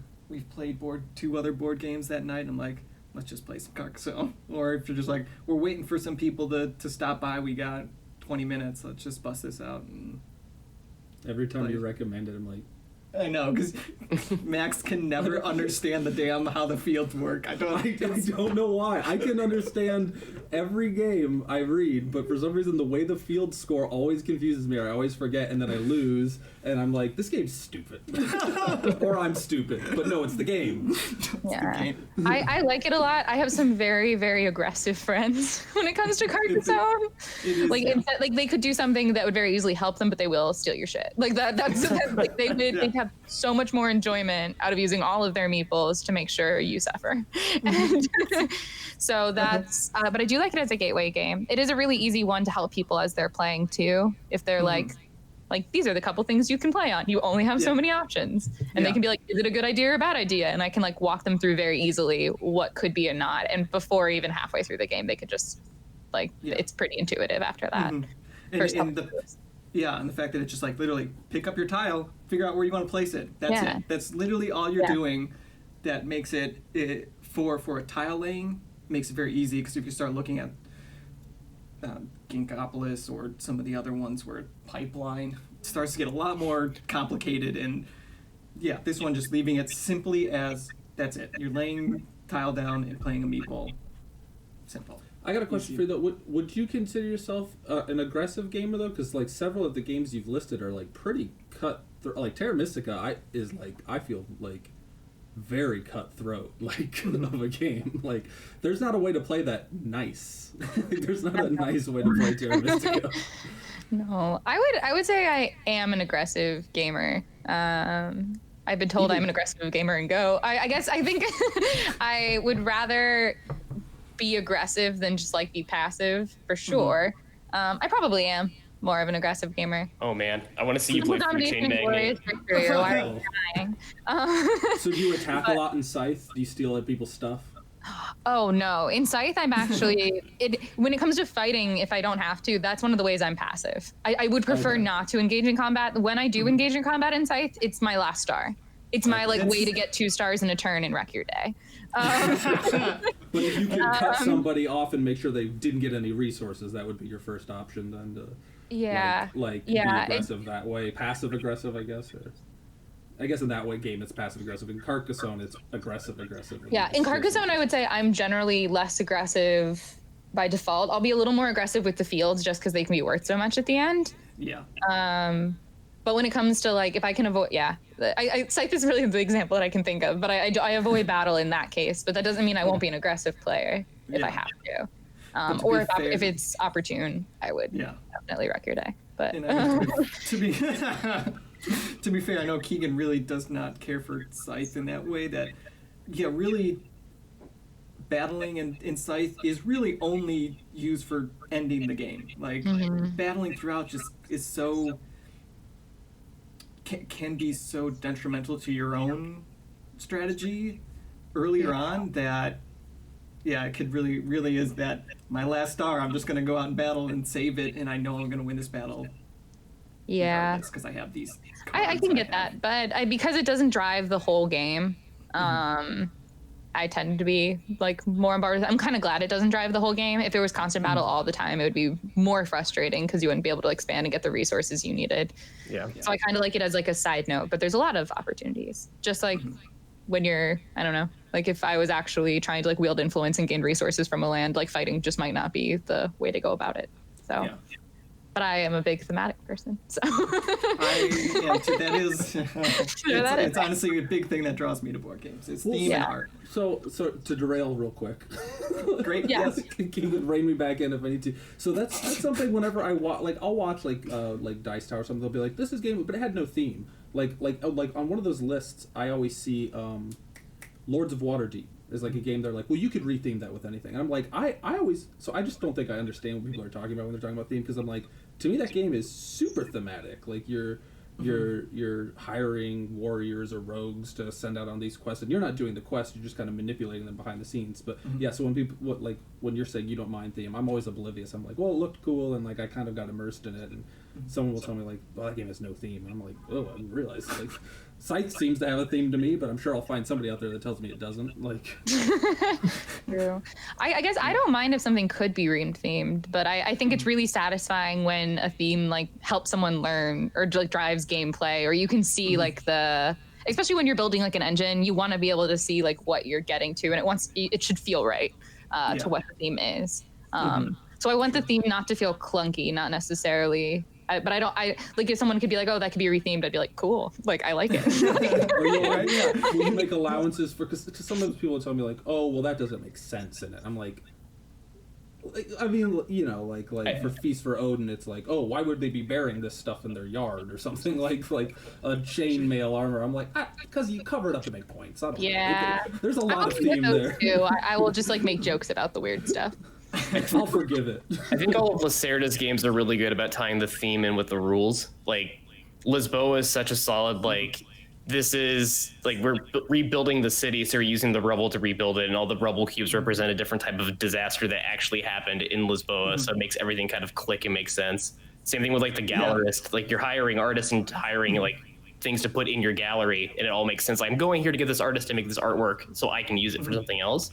2 other board games that night. And I'm like, let's just play some Carcassonne. Or if you're just like, we're waiting for some people to stop by, we got 20 minutes, let's just bust this out. And
Every time
Like-
you recommend it, I'm like,
I know, because Max can never understand the damn how the fields work. I
don't know why. I can understand every game I read, but for some reason the way the field score always confuses me, or I always forget, and then I lose, and I'm like, this game's stupid. Or I'm stupid. But no, it's the game.
Yeah. I like it a lot. I have some very, very aggressive friends when it comes to Carcassonne.
It is,
Like,
yeah.
like they could do something that would very easally help them, but they will steal your shit. Like that's like they'd have so much more enjoyment out of using all of their meeples to make sure you suffer. And so that's but I do like it as a gateway game. It is a really easy one to help people as they're playing too. If they're like these are the couple things you can play on. You only have so many options. And they can be like, is it a good idea or a bad idea? And I can like walk them through very easily what could be a not. And before even halfway through the game, they could just it's pretty intuitive after that.
And the fact that it's just like literally pick up your tile, figure out where you want to place it. That's it. That's literally all you're doing. That makes it for a tile laying, makes it very easy, because if you start looking at Ginkopolis or some of the other ones where pipeline, it starts to get a lot more complicated. And yeah, this one just leaving it simply as that's it. You're laying tile down and playing a meatball. Simple.
I got a question for you though. Would you consider yourself an aggressive gamer though? Because like several of the games you've listed are like pretty like Terra Mystica. I feel like very cutthroat of a game. Like there's not a way to play that nice. There's not a nice way to play Terra Mystica.
No, I would say I am an aggressive gamer. I've been told I'm an aggressive gamer in Go. I guess I think I would rather be aggressive than just like be passive for sure. I probably am more of an aggressive gamer.
Oh man, I want to see you play Food Chain Magnate.
So do you attack a lot in Scythe? Do you steal other people's stuff?
Oh no, in Scythe I'm actually when it comes to fighting, if I don't have to, that's one of the ways I'm passive. I would prefer not to engage in combat. When I do engage in combat in Scythe, it's my last star. It's my like way to get 2 stars in a turn and wreck your day.
But if you can cut somebody off and make sure they didn't get any resources, that would be your first option then to be aggressive that way. Passive aggressive, I guess. Or, I guess in that way game it's passive aggressive. In Carcassonne it's aggressive.
Yeah, in Carcassonne I would say I'm generally less aggressive by default. I'll be a little more aggressive with the fields just because they can be worth so much at the end.
Yeah.
But when it comes to like, if I can avoid, Scythe is really the example that I can think of, but I avoid battle in that case, but that doesn't mean I won't be an aggressive player if I have to. Or if it's opportune, I would definitely wreck your day. But
to be fair, I know Keegan really does not care for Scythe in that way that, really battling in Scythe is really only used for ending the game. Like, battling throughout just is so... can be so detrimental to your own strategy earlier on that it could really is that my last star, I'm just going to go out and battle and save it, and I know I'm going to win this battle.
Yeah,
because I have these
I can get that, but because it doesn't drive the whole game, I tend to be like more embarrassed. I'm kind of glad it doesn't drive the whole game. If there was constant battle all the time, it would be more frustrating because you wouldn't be able to expand and get the resources you needed. Yeah. So I kind of like it as like a side note, but there's a lot of opportunities. Just like when you're, I don't know, like if I was actually trying to like wield influence and gain resources from a land, like fighting just might not be the way to go about it. So. Yeah. But I am a big thematic person, so.
It's honestly a big thing that draws me to board games. It's theme and art.
So to derail real quick.
Great.
Yes. Can you rein me back in if I need to? So that's something whenever I watch, like I'll watch like Dice Tower or something. They'll be like, this is game, but it had no theme. Like on one of those lists, I always see Lords of Waterdeep. Is like a game they're like, well, you could retheme that with anything. And I'm like, I just don't think I understand what people are talking about when they're talking about theme, because I'm like, to me that game is super thematic. Like you're hiring warriors or rogues to send out on these quests, and you're not doing the quest, you're just kind of manipulating them behind the scenes. But so when people when you're saying you don't mind theme, I'm always oblivious. I'm like, well, it looked cool, and like I kind of got immersed in it, and someone will tell me like, well, that game has no theme, and I'm like, oh, I didn't realize. Like Scythe seems to have a theme to me, but I'm sure I'll find somebody out there that tells me it doesn't. Like,
true. I guess I don't mind if something could be themed, but I think it's really satisfying when a theme like helps someone learn or like drives gameplay, or you can see like especially when you're building like an engine, you want to be able to see like what you're getting to, and it should feel right to what the theme is. So I want the theme not to feel clunky, not necessarily. But I like if someone could be like, oh, that could be rethemed, I'd be like, cool, like I like it.
Are you alright? Yeah. Will you make allowances for? Because sometimes people tell me like, oh, well, that doesn't make sense in it. I'm like, I mean, like for Feast for Odin, it's like, oh, why would they be burying this stuff in their yard or something like a chainmail armor? I'm like, because you cover it up to make points. I don't know. There's a lot of theme there.
Too. I will just like make jokes about the weird stuff.
I'll forgive it.
I think all of Lacerda's games are really good about tying the theme in with the rules. Like, Lisboa is such a solid, like, this is, like, we're rebuilding the city, so we're using the rubble to rebuild it, and all the rubble cubes represent a different type of disaster that actually happened in Lisboa, so it makes everything kind of click and make sense. Same thing with, like, the gallerist. Like, you're hiring artists and hiring, like, things to put in your gallery, and it all makes sense. Like, I'm going here to get this artist to make this artwork so I can use it for something else.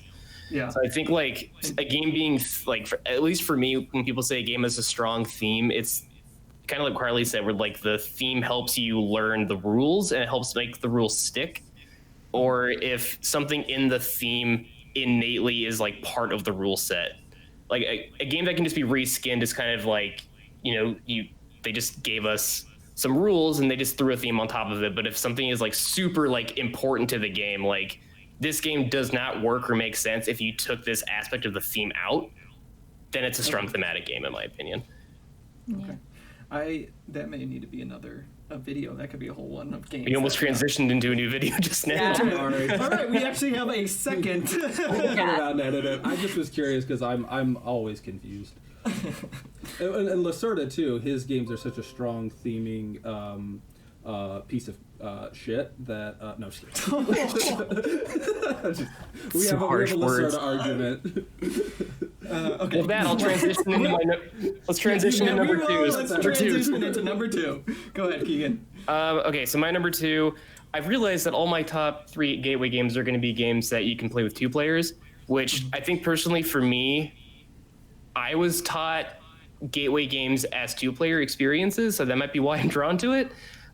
Yeah. So I think like a game being like, at least for me, when people say a game has a strong theme, it's kind of like Carly said, where like the theme helps you learn the rules and it helps make the rules stick. Or if something in the theme innately is like part of the rule set, like a game that can just be reskinned is kind of like, they just gave us some rules and they just threw a theme on top of it. But if something is like super like important to the game, like this game does not work or make sense if you took this aspect of the theme out, then it's a strong thematic game in my opinion.
Okay. That may need to be another a video. That could be a whole one of games.
We almost transitioned into a new video just now.
Yeah.
All right, we actually have a second.
Cut it out and edit it. I just was curious because I'm always confused. and Lacerda too. His games are such a strong theming piece of shit that no, just kidding. we have a Lacerda argument.
Okay.
Well, Matt, I'll transition into let's transition to number two.
Let's transition into number 2. Go ahead, Keegan.
Okay, so my number 2, I've realized that all my top 3 gateway games are going to be games that you can play with 2 players, which I think personally for me, I was taught gateway games as 2-player experiences, so that might be why I'm drawn to it.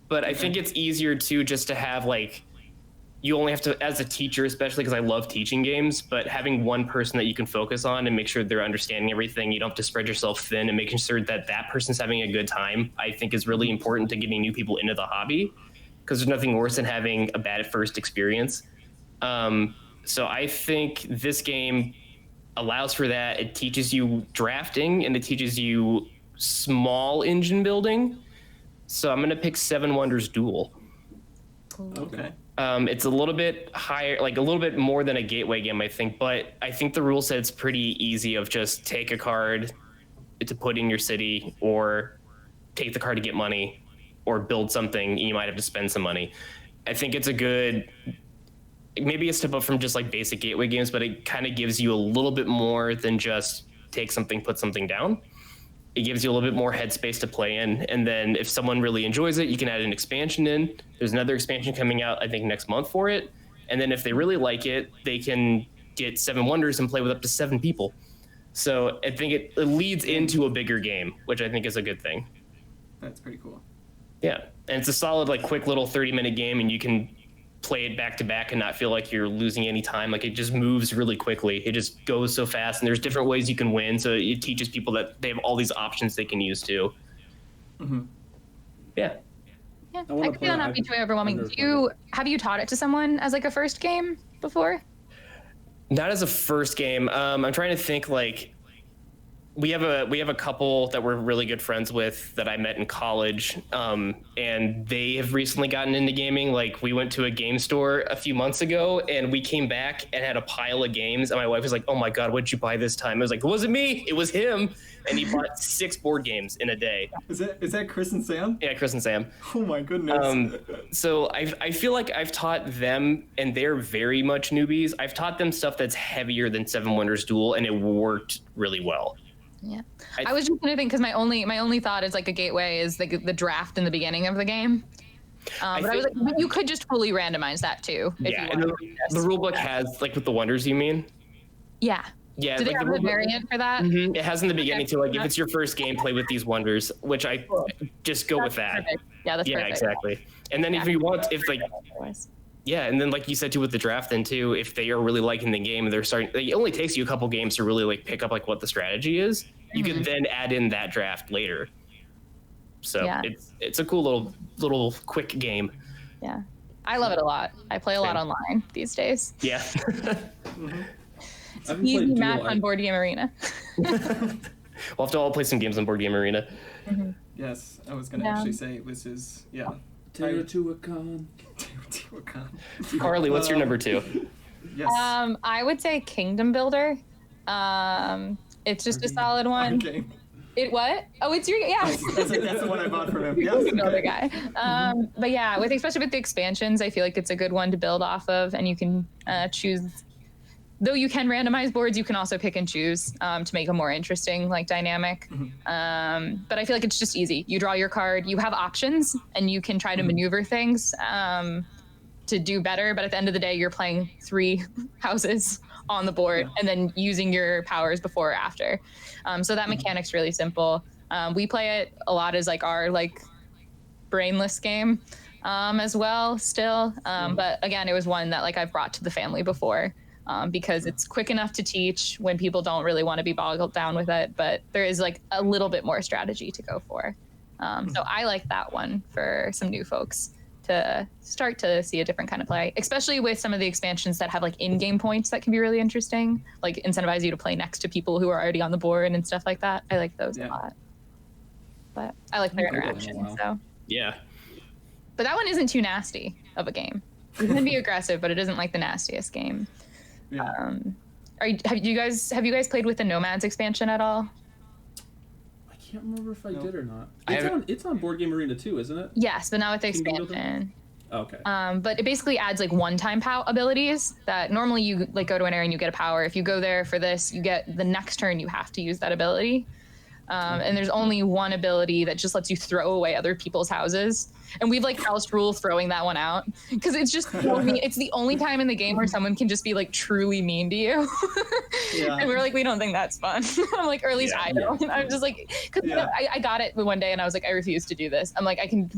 But I think it's easier to have like, you only have to, as a teacher, especially because I love teaching games, but having one person that you can focus on and make sure they're understanding everything, you don't have to spread yourself thin, and making sure that that person's having a good time, I think is really important to getting new people into the hobby, because there's nothing worse than having a bad first experience. So I think this game allows for that. It teaches you drafting and it teaches you small engine building. So I'm going to pick Seven Wonders Duel.
Okay.
It's a little bit higher, like a little bit more than a gateway game, I think. But I think the rule set's pretty easy of just take a card to put in your city, or take the card to get money, or build something. You might have to spend some money. I think it's a good, maybe a step up from just like basic gateway games, but it kind of gives you a little bit more than just take something, put something down. It gives you a little bit more headspace to play in. And then if someone really enjoys it, you can add an expansion in. There's another expansion coming out, I think, next month for it. And then if they really like it, they can get Seven Wonders and play with up to 7 people. So I think it leads into a bigger game, which I think is a good thing.
That's pretty cool.
Yeah. And it's a solid, like, quick little 30-minute game, and you can play it back to back and not feel like you're losing any time. Like, it just moves really quickly. It just goes so fast, and there's different ways you can win. So it teaches people that they have all these options they can use too.
Mm-hmm.
Yeah.
Yeah, I could feel not be too overwhelming. Have you taught it to someone as like a first game before?
Not as a first game. I'm trying to think, like, we have a couple that we're really good friends with that I met in college, and they have recently gotten into gaming. Like, we went to a game store a few months ago, and we came back and had a pile of games, and my wife was like, "Oh my god, what did you buy this time?" I was like, "It wasn't me, it was him," and he bought 6 board games in a day.
Is that Chris and Sam?
Yeah, Chris and Sam.
Oh my goodness.
So I feel like I've taught them, and they're very much newbies. I've taught them stuff that's heavier than Seven Wonders Duel, and it worked really well.
Yeah, I was just gonna think, because my only thought is like a gateway is like the draft in the beginning of the game. But I was like, but you could just fully randomize that too.
Yeah, and the rule book has, like, with the wonders, you mean?
Yeah.
Yeah.
Do they have a variant for that?
Mm-hmm. It has in the beginning too, like, if it's your first game, play with these wonders, which I just go with that.
Perfect. Yeah, that's perfect.
Yeah, exactly. And then if you want, yeah, and then like you said too with the draft, then too, if they are really liking the game and they're starting, it only takes you a couple games to really like pick up like what the strategy is. You can then add in that draft later. So it's a cool little quick game.
Yeah, I love it a lot. I play a lot online these days.
Yeah.
It's easy match on Board Game Arena.
We'll have to all play some games on Board Game Arena.
Mm-hmm.
Yes, I was going to actually say this is,
Teotihuacan.
Carly, what's your number 2?
Yes.
I would say Kingdom Builder. It's just a solid one.
Okay.
It what? Oh, it's your
That's the one I bought from him. Yes.
Another guy. But yeah, especially with the expansions, I feel like it's a good one to build off of, and you can choose. Though you can randomize boards, you can also pick and choose to make a more interesting like dynamic. Mm-hmm. But I feel like it's just easy. You draw your card, you have options, and you can try to maneuver things to do better. But at the end of the day, you're playing 3 houses on the board and then using your powers before or after. So that mechanic's really simple. We play it a lot as like our like brainless game as well still. But again, it was one that like I've brought to the family before. Because it's quick enough to teach when people don't really want to be boggled down with it, but there is like a little bit more strategy to go for. So I like that one for some new folks to start to see a different kind of play, especially with some of the expansions that have like in-game points that can be really interesting, like incentivize you to play next to people who are already on the board and stuff like that. I like those a lot. But I like their interaction. So
yeah.
But that one isn't too nasty of a game. It can be aggressive, but it isn't like the nastiest game.
Yeah.
Have you guys played with the Nomads expansion at all?
I can't remember if I did or not.
I
It's on Board Game Arena too, isn't it?
Yes, but not with the
Kingdom Builder?
expansion.
Okay.
But it basically adds like one-time abilities that normally you like go to an area and you get a power. If you go there for this, you get the next turn you have to use that ability. And there's only one ability that just lets you throw away other people's houses. And we've like house rule throwing that one out because it's just so mean. It's the only time in the game where someone can just be like truly mean to you.
Yeah.
And we're like, we don't think that's fun. I'm like, or at least I don't. I'm just like, because I got it one day and I was like, I refuse to do this. I'm like, I can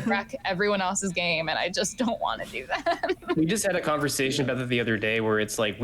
wreck everyone else's game and I just don't want to do that.
We just had a conversation about that the other day where it's like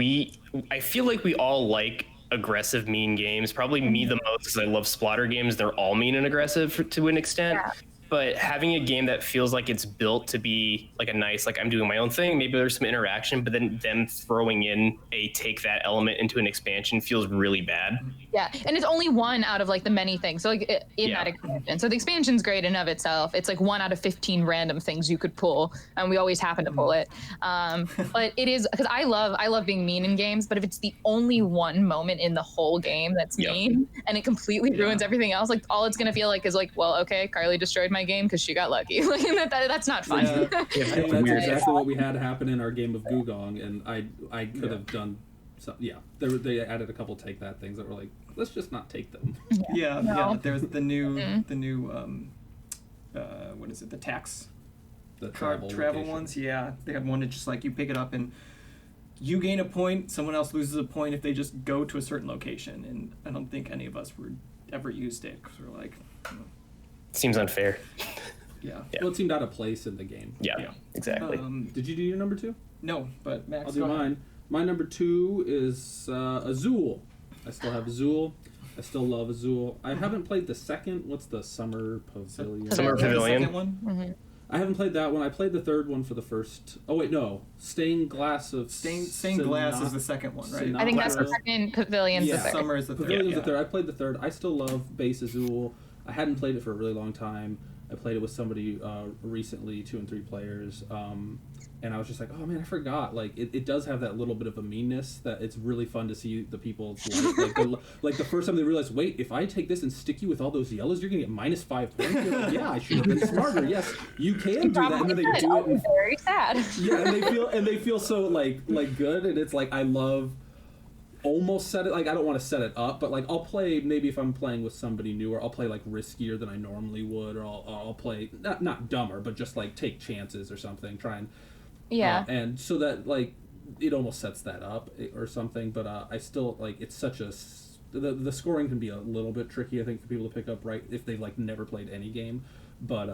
I feel like we all like aggressive, mean games. Probably me the most because I love splatter games. They're all mean and aggressive to an extent.
Yeah.
But having a game that feels like it's built to be like a nice, like I'm doing my own thing, maybe there's some interaction, but then them throwing in take that element into an expansion feels really bad.
Yeah, and it's only one out of like the many things. So like in that expansion. So the expansion's great in of itself. It's like 1 out of 15 random things you could pull, and we always happen to pull it. But it is because I love being mean in games. But if it's the only one moment in the whole game that's mean, and it completely ruins everything else, like all it's gonna feel like is like, well, okay, Carly destroyed my game because she got lucky. Like that's not fun.
Yeah. That's exactly what we had happen in our game of Gugong, and I could have done. So, they added a couple take that things that were like, let's just not take them.
There's the new what is it? The tax.
The
travel ones. Yeah, they had one that just like you pick it up and you gain a point. Someone else loses a point if they just go to a certain location. And I don't think any of us ever used it because we're like.
Seems unfair.
Yeah.
Well, it seemed out of place in the game.
Yeah. Exactly.
Did you do your number 2?
No, but Max.
I'll do mine. My number 2 is Azul. I still have Azul. I still love Azul. I haven't played the second. What's the Summer Pavilion?
Summer Pavilion.
The second one?
Mm-hmm.
I haven't played that one. I played the third one for the first. Oh wait, no. Stained Glass of
Stained Glass is the second one, right?
I think that's the second. Pavilion's the third.
Summer is the third.
Pavilion's the third. I played the third. I still love Base Azul. I hadn't played it for a really long time. I played it with somebody recently, 2 and 3 players, and I was just like, oh man, I forgot. Like it does have that little bit of a meanness that it's really fun to see the people like the first time they realize, wait, if I take this and stick you with all those yellows, you're gonna get -5 points. You're like, yeah, I should have been smarter. Yes, you can do that, and then they do it. And,
very sad.
yeah, and they feel so like good, and it's like I love. Almost set it like I don't want to set it up, but like I'll play maybe if I'm playing with somebody newer, I'll play like riskier than I normally would, or I'll play not dumber, but just like take chances or something, try and and so that like it almost sets that up or something. But I still like it's such a the scoring can be a little bit tricky I think for people to pick up right if they've like never played any game, but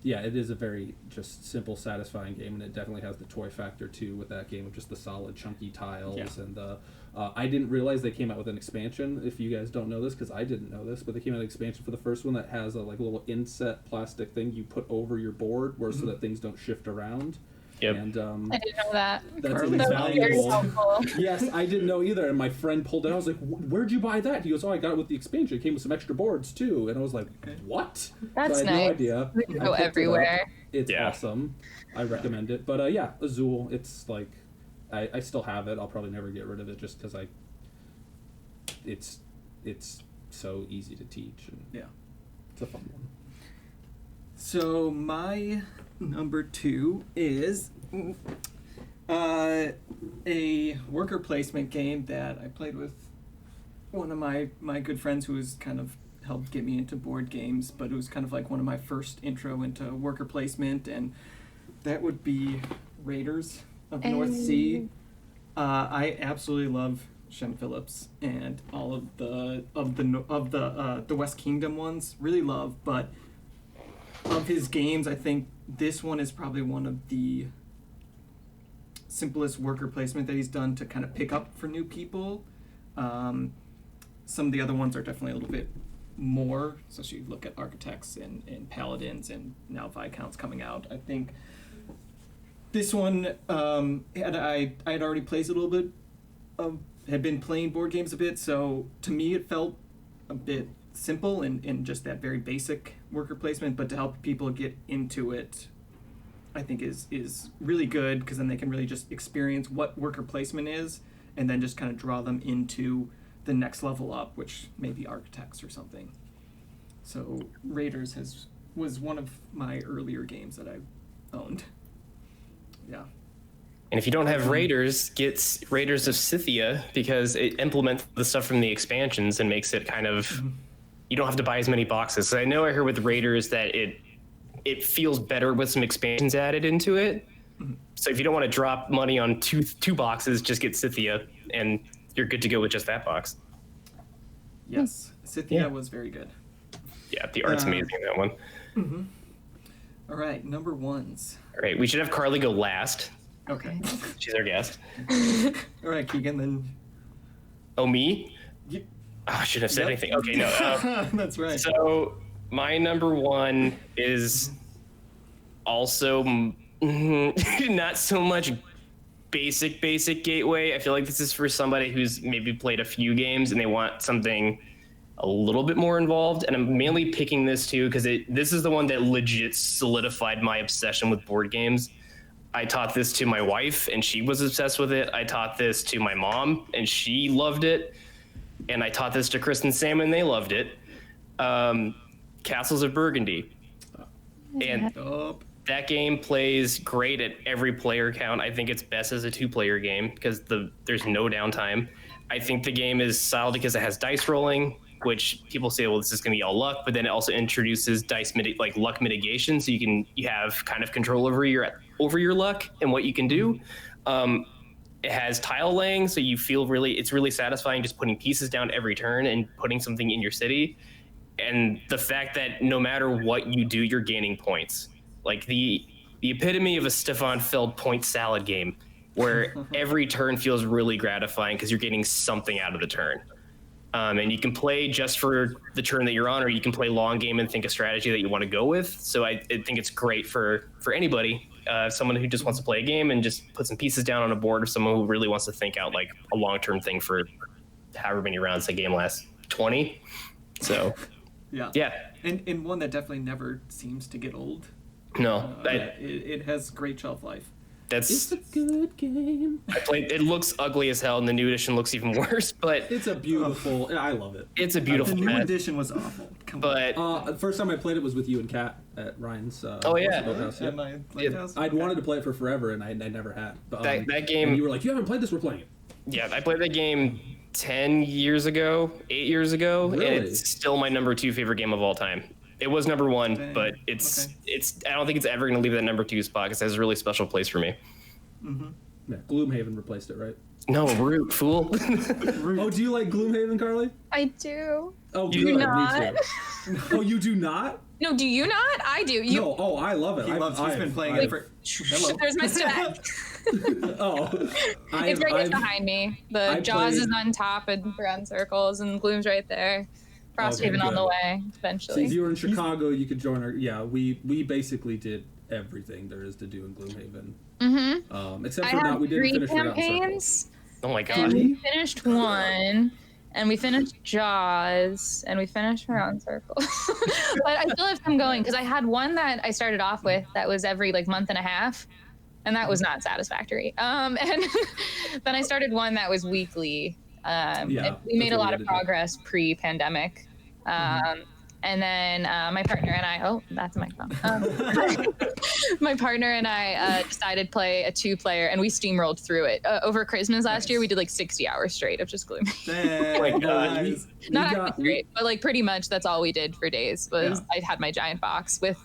yeah, it is a very just simple, satisfying game, and it definitely has the toy factor too with that game of just the solid, chunky tiles and the. I didn't realize they came out with an expansion. If you guys don't know this, because I didn't know this, but they came out with an expansion for the first one that has a like little inset plastic thing you put over your board, so that things don't shift around.
Yep.
And
I didn't know that.
that's
Really
really
valuable.
valuable. Yes, I didn't know either. And my friend pulled it out. I was like, "Where'd you buy that?" He goes, "Oh, I got it with the expansion. It came with some extra boards too." And I was like, "What?"
That's
so I had
nice.
no idea.
We can
I
go
picked it up.
everywhere.
It's awesome. I recommend it. But yeah, Azul. It's like I still have it. I'll probably never get rid of it just because it's so easy to teach and it's a fun one.
So my number 2 is a worker placement game that I played with one of my good friends who has kind of helped get me into board games, but it was kind of like one of my first intro into worker placement, and that would be Raiders of the North Sea. I absolutely love Shem Phillips and all of the West Kingdom ones. Really love, but of his games, I think this one is probably one of the simplest worker placement that he's done to kind of pick up for new people. Some of the other ones are definitely a little bit more, so you look at Architects and Paladins and now Viscounts coming out. I think this one, I had already played a little bit had been playing board games a bit, so to me it felt a bit simple in just that very basic worker placement, but to help people get into it, I think is really good, because then they can really just experience what worker placement is, and then just kind of draw them into the next level up, which may be architects or something. So Raiders was one of my earlier games that I owned. Yeah.
And if you don't have Raiders, get Raiders of Scythia, because it implements the stuff from the expansions and makes it kind of, you don't have to buy as many boxes. So I know I heard with Raiders that it feels better with some expansions added into it. So if you don't want to drop money on two boxes, just get Scythia, and you're good to go with just that box.
Yes, Scythia was very good.
Yeah, the art's amazing in that one.
All right, number ones.
All right, we should have Carly go last.
Okay.
She's our guest.
All right, Keegan, then.
Oh, me?
You...
Oh, I shouldn't have said anything. Okay, no.
That's right.
So my number one is also not so much basic gateway. I feel like this is for somebody who's maybe played a few games and they want something a little bit more involved. And I'm mainly picking this too because this is the one that legit solidified my obsession with board games. I taught this to my wife and she was obsessed with it. I taught this to my mom and she loved it. And I taught this to Chris and Sam and they loved it. Castles of Burgundy. And that game plays great at every player count. I think it's best as a 2-player game because there's no downtime. I think the game is solid because it has dice rolling, which people say, well, this is going to be all luck, but then it also introduces luck mitigation, so you have kind of control over your luck and what you can do. It has tile laying, so you feel it's really satisfying just putting pieces down every turn and putting something in your city. And the fact that no matter what you do, you're gaining points. Like the epitome of a Stefan Feld point salad game, where every turn feels really gratifying because you're getting something out of the turn. And you can play just for the turn that you're on, or you can play long game and think a strategy that you want to go with. So I think it's great for anybody, someone who just wants to play a game and just put some pieces down on a board, or someone who really wants to think out like a long-term thing for however many rounds the game lasts, 20. So yeah.
And one that definitely never seems to get old.
No,
it has great shelf life.
It's a good game.
It looks ugly as hell, and the new edition looks even worse. But
it's a beautiful. I love it.
It's a beautiful.
The new edition was awful.
The
first time I played it was with you and Kat at Ryan's.
House. At my house.
I'd wanted to play it for forever, and I never had. But,
that game.
And you were like, "You haven't played this? We're playing it."
Yeah, I played that game 8 years ago,
really?
and it's still my number 2 favorite game of all time. It was number 1,
Dang.
but it's I don't think it's ever going to leave that number 2 spot because it has a really special place for me.
Mm-hmm.
Yeah, Gloomhaven replaced it, right?
No, Root, fool.
Oh, do you like Gloomhaven, Carly?
I do.
Oh,
You
good.
do not?
Me too. Oh, you do not?
No, do you not? I do. You.
No. Oh, I love it.
He's been playing it for. Hello.
There's my stack. It's right behind me. The Jaws is on top and brown circles, and Gloom's right there. Frosthaven on the way eventually.
So if you were in Chicago, you could join our. Yeah, we basically did everything there is to do in Gloomhaven.
Mm-hmm.
Except for we didn't finish
campaigns.
Oh my god.
And we finished one, and we finished Jaws, and we finished Round Circle. But I still have some going because I had one that I started off with that was every month and a half, and that was not satisfactory. And then I started one that was weekly. We made a lot of progress pre-pandemic. And then my partner and I, that's my phone. My partner and I decided to play a 2-player, and we steamrolled through it. Over Christmas last year, we did 60 hours straight of just Gloom.
Oh my god.
Not actually straight, but pretty much that's all we did for days was I had my giant box with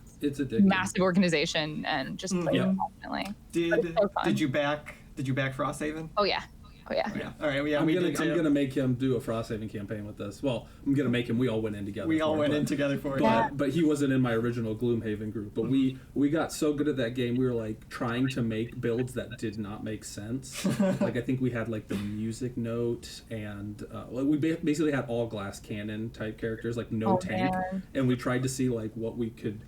massive organization and just played constantly.
Did you back Frosthaven?
Oh yeah.
All right. Yeah,
I'm gonna make him do a Frosthaven campaign with us. Well, I'm gonna make him. We all went in together.
We all went in together for it.
But he wasn't in my original Gloomhaven group. But we got so good at that game. We were trying to make builds that did not make sense. I think we had the music note, and we basically had all glass cannon type characters, no tank, and we tried to see what we could.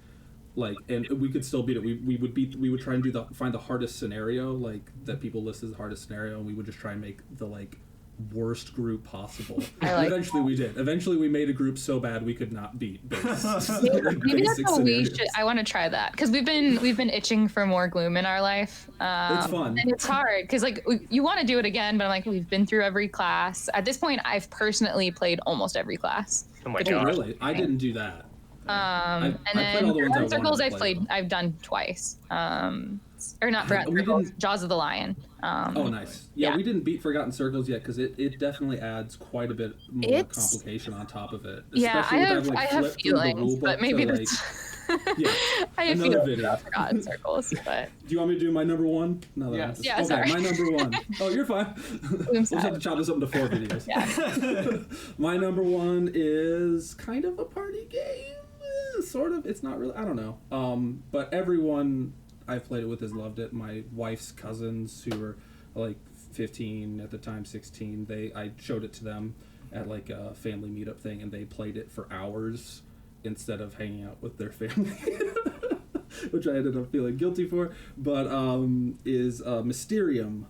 And we could still beat it. We would try and find the hardest scenario, that people list as the hardest scenario, and we would just try and make the worst group possible.
Eventually
we did. Eventually we made a group so bad we could not beat base.
Maybe that's what we should. I want to try that because we've been itching for more gloom in our life.
It's fun
and it's hard because like you want to do it again, but I'm like we've been through every class. At this point, I've personally played almost every class.
Oh my god!
Really? I didn't do that.
And then Forgotten Circles I've done twice. Or not Forgotten Circles, Jaws of the Lion.
Oh, nice. Yeah, we didn't beat Forgotten Circles yet because it definitely adds quite a bit more complication on top of it.
Yeah, I have feelings, but maybe that's...
Yeah,
I have feelings about Forgotten Circles, but...
Do you want me to do my number one? No,
yeah,
okay,
sorry.
my number one. Oh, you're fine. We'll just have to chop this up into 4 videos.
Yeah.
My number one is kind of a party game. Sort of. It's not really. I don't know. But everyone I've played it with has loved it. My wife's cousins, who were like 15 at the time, 16, I showed it to them at like a family meetup thing, and they played it for hours instead of hanging out with their family, which I ended up feeling guilty for. But is Mysterium.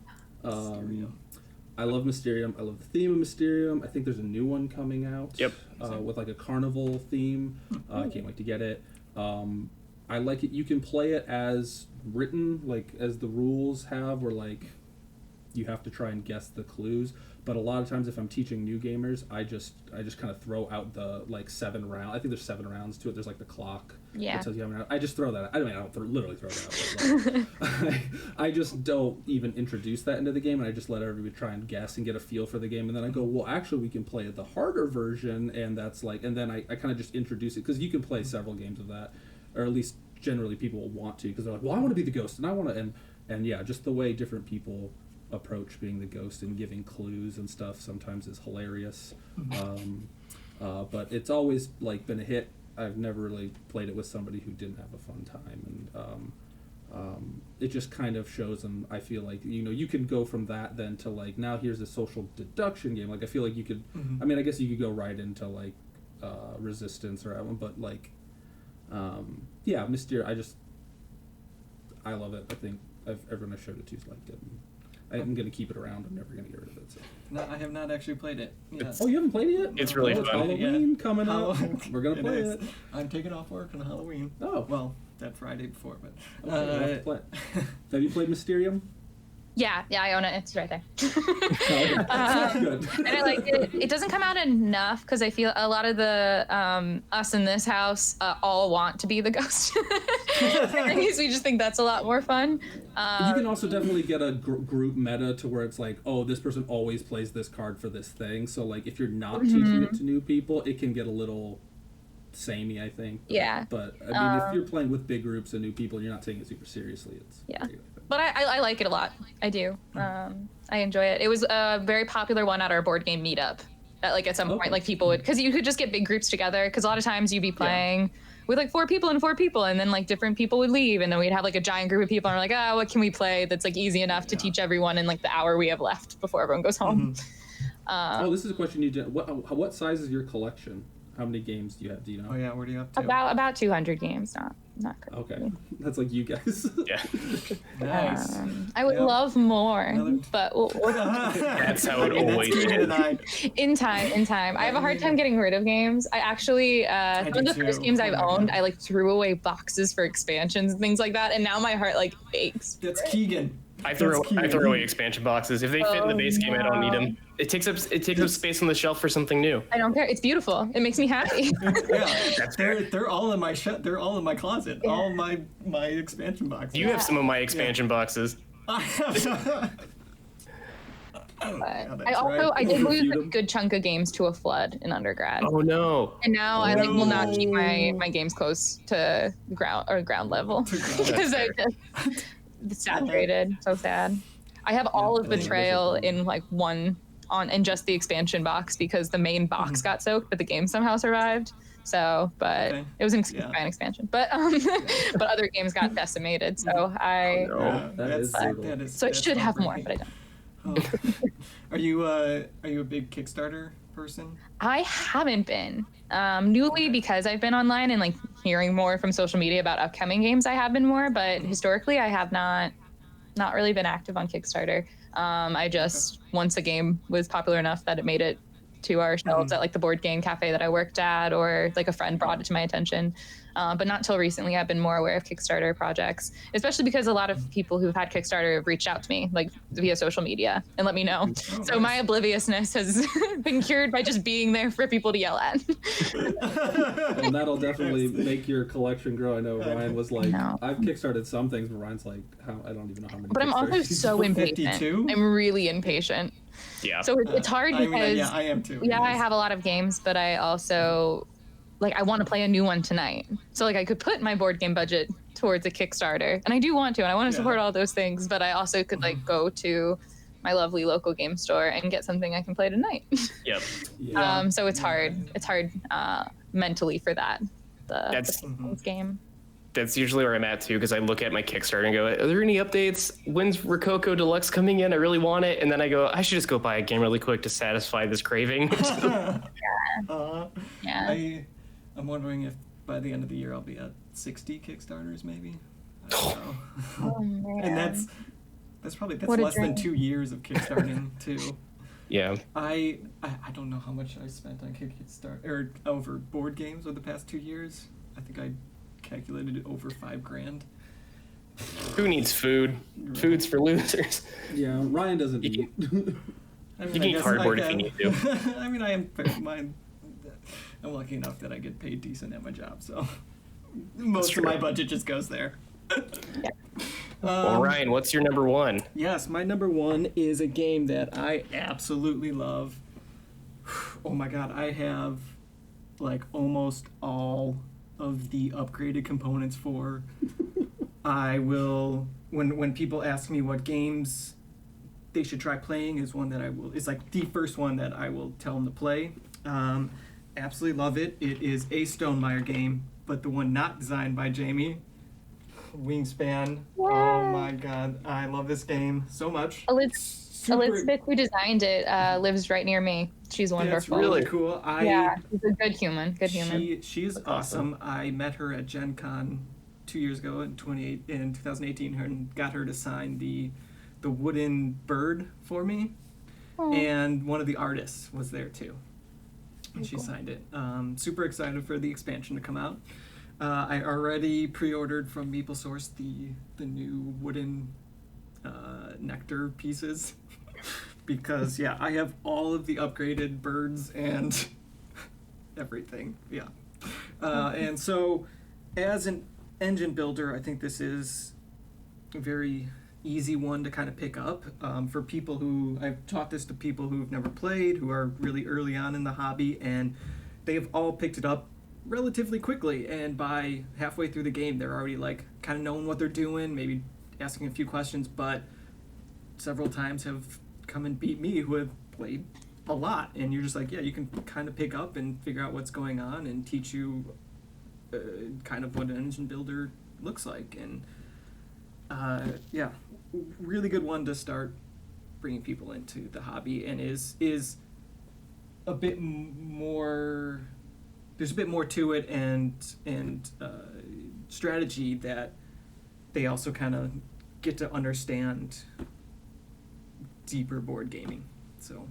I love Mysterium. I love the theme of Mysterium. I think there's a new one coming out.
Yep.
With like a carnival theme. I can't wait to get it. I like it. You can play it as written, like as the rules have, where like you have to try and guess the clues. But a lot of times, if I'm teaching new gamers, I just kind of throw out the like 7 rounds. I think there's 7 rounds to it. There's like the clock.
Yeah.
That tells you how many rounds. I just throw that out. I don't literally throw it out. But like, I just don't even introduce that into the game, and I just let everybody try and guess and get a feel for the game. And then I go, well, actually, we can play the harder version, and that's like, and then I kind of just introduce it because you can play several games of that, or at least generally people will want to because they're like, well, I want to be the ghost, and I want to, and yeah, just the way different people approach being the ghost and giving clues and stuff sometimes is hilarious. But it's always like been a hit. I've never really played it with somebody who didn't have a fun time, and it just kind of shows them. I feel like you can go from that then to like now here's a social deduction game. Like I feel like you could. I mean, I guess you could go right into like Resistance or that but like yeah, Mysterium. I love it. I think everyone I showed it to liked it. I'm going to keep it around. I'm never going to get rid of it. So.
No, I have not actually played it. Yes.
Oh, you haven't played it yet?
It's really fun.
Halloween coming up. We're going to play it.
I'm taking off work on Halloween.
Oh.
Well, that Friday before, but...
Okay, have you played Mysterium?
Yeah, I own it. It's right there.
Good.
And I like it. It doesn't come out enough because I feel a lot of the us in this house all want to be the ghost. Because we just think that's a lot more fun.
You can also definitely get a group meta to where it's like, oh, this person always plays this card for this thing. So like, if you're not teaching it to new people, it can get a little samey, I think.
Yeah.
But I mean, if you're playing with big groups and new people, and you're not taking it super seriously. It's great.
But I like it a lot. I do. I enjoy it. It was a very popular one at our board game meetup. That like at some point, like people would, because you could just get big groups together. Because a lot of times you'd be playing with like 4 people, and then like different people would leave, and then we'd have like a giant group of people, and we're like, what can we play that's like easy enough to teach everyone in like the hour we have left before everyone goes home.
This is a question you did. What size is your collection? How many games do you have? Do you know?
Oh yeah, where do you have to?
About 200 games. Not crazy.
Okay, that's like you guys.
Yeah.
Nice.
I would love more, but
That's how it always is.
In time. I have a hard time getting rid of games. I actually some of the first games I've owned, I like threw away boxes for expansions and things like that, and now my heart like aches.
That's Keegan.
I throw away expansion boxes. If they fit in the base game, I don't need them. It takes up space on the shelf for something new.
I don't care. It's beautiful. It makes me happy.
Yeah, they're all in my they're all in my closet. Yeah. All my expansion boxes.
You have some of my expansion boxes.
I did lose a good chunk of games to a flood in undergrad.
Oh no!
And now I like will not keep my games close to ground level because it's saturated. So sad. I have all of Betrayal in like in just the expansion box because the main box got soaked, but the game somehow survived. So, but it was an expansion. But but other games got decimated. So so I should have more, but I don't.
Are you a big Kickstarter person?
I haven't been. Newly because I've been online and like hearing more from social media about upcoming games. I have been more, but historically I have not not really been active on Kickstarter. I just, once a game was popular enough that it made it to our shelves at like the board game cafe that I worked at, or like a friend brought it to my attention. But not till recently I've been more aware of Kickstarter projects, especially because a lot of people who've had Kickstarter have reached out to me like via social media and let me know. So my obliviousness has been cured by just being there for people to yell at.
And that'll definitely make your collection grow. I know Ryan was like, I've Kickstarted some things, but Ryan's like, I don't even know how many.
But I'm also so impatient.
52?
I'm really impatient.
Yeah.
So it's hard because
I am too.
Yeah, I have a lot of games, but I also I want to play a new one tonight. So I could put my board game budget towards a Kickstarter, and I do want to, and I want to support all those things, but I also could go to my lovely local game store and get something I can play tonight.
Yep.
So it's hard. It's hard mentally for that.
That's
the game.
That's usually where I'm at too, because I look at my Kickstarter and go, are there any updates? When's Rococo Deluxe coming in? I really want it. And then I go, I should just go buy a game really quick to satisfy this craving.
I'm wondering if by the end of the year I'll be at 60 Kickstarters maybe. I don't know.
Oh, man.
And that's probably less than 2 years of kickstarting too.
Yeah.
I don't know how much I spent on Kickstarter or over board games over the past 2 years. I think I calculated it over $5,000.
Who needs food? Right. Food's for losers.
Yeah, Ryan doesn't eat.
You can eat cardboard if you need to.
I mean, I'm lucky enough that I get paid decent at my job, so most of my budget just goes there.
Well, Ryan, what's your number one?
Yes, my number one is a game that I absolutely love. Oh my god, I have almost all of the upgraded components for. I will, when people ask me what games they should try playing, is the first one that I will tell them to play. Absolutely love it. It is a Stonemaier game, but the one not designed by Jamie. Wingspan.
Yeah.
Oh my god, I love this game so much.
Elizabeth, who designed it, lives right near me. She's wonderful.
That's really cool.
She's a good human.
She's awesome. I met her at Gen Con 2 years ago in 2018 and got her to sign the wooden bird for me. Aww. And one of the artists was there too. And she signed it. Super excited for the expansion to come out. I already pre-ordered from MapleSource the new wooden nectar pieces because I have all of the upgraded birds and everything. And so as an engine builder, I think this is a very easy one to kind of pick up for people who, I've taught this to people who've never played, who are really early on in the hobby, and they've all picked it up relatively quickly, and by halfway through the game they're already kind of knowing what they're doing, maybe asking a few questions, but several times have come and beat me who have played a lot, and you're just you can kind of pick up and figure out what's going on and teach you kind of what an engine builder looks like. And really good one to start bringing people into the hobby, and is a bit more, there's a bit more to it, and strategy that they also kind of get to understand deeper board gaming. So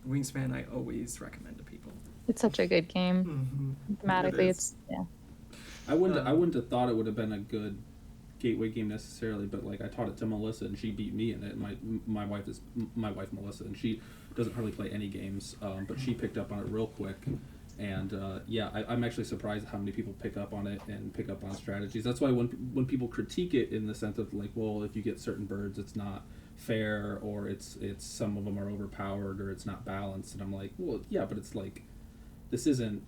Wingspan I always recommend to people.
It's such a good game. Thematically,
I wouldn't have thought it would have been a good gateway game necessarily, but I taught it to Melissa and she beat me in it. My wife Melissa, and she doesn't hardly play any games, but she picked up on it real quick. And I'm actually surprised at how many people pick up on it and pick up on strategies. That's why when people critique it in the sense of well, if you get certain birds, it's not fair, or it's some of them are overpowered, or it's not balanced, and I'm like, well, yeah, but it's this isn't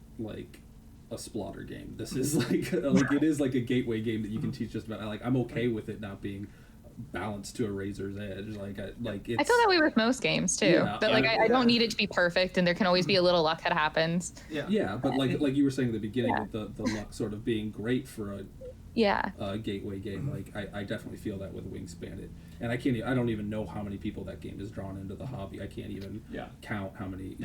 a splatter game. This is it is a gateway game that you can teach just about. I'm okay with it not being balanced to a razor's edge.
I feel that way with most games too. But I don't need it to be perfect, and there can always be a little luck that happens.
But like you were saying at the beginning, with the luck sort of being great for a gateway game. I definitely feel that with Wingspan. And I don't even know how many people that game has drawn into the hobby. I can't even count how many.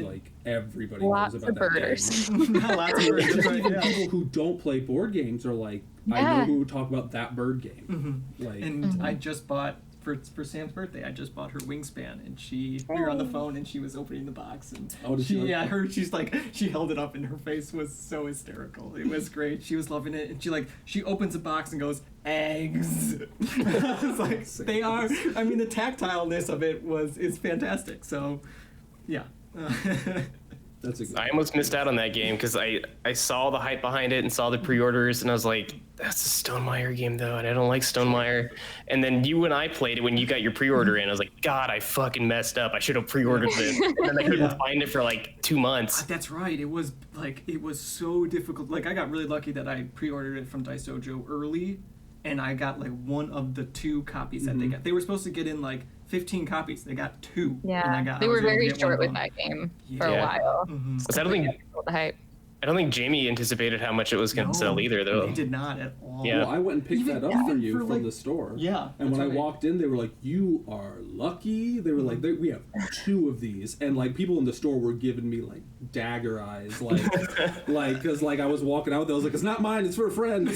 Everybody knows about that game.
Lots of birders.
Even people who don't play board games are I know who would talk about that bird game.
And I just bought for Sam's birthday, I just bought her Wingspan, and we were on the phone, and she was opening the box, and she held it up, and her face was so hysterical. It was great. She was loving it, and she opens the box and goes, eggs. It's like they are. I mean, the tactileness of it is fantastic. So, yeah.
That's a good
I almost missed out on that game because I saw the hype behind it and saw the pre-orders, and I was like, that's a Stonemaier game though, and I don't like Stonemaier. And then you and I played it when you got your pre-order in. I was like, God, I fucking messed up. I should have pre-ordered this. And then I couldn't find it for like 2 months.
That's right. It was so difficult. Like, I got really lucky that I pre-ordered it from Dice Dojo early, and I got like one of the 2 copies that they got. They were supposed to get in like 15 copies. They got 2.
Yeah, they were very short with that game for a while.
Mm-hmm.
I don't think Jamie anticipated how much it was going to sell either, though.
They did not at all.
Yeah.
Well, I went and picked that up for you from the store.
Yeah.
And when I walked in, they were like, "You are lucky." They were like, "We have 2 of these," and like people in the store were giving me like dagger eyes, because I was walking out there, I was like, "It's not mine. It's for a friend."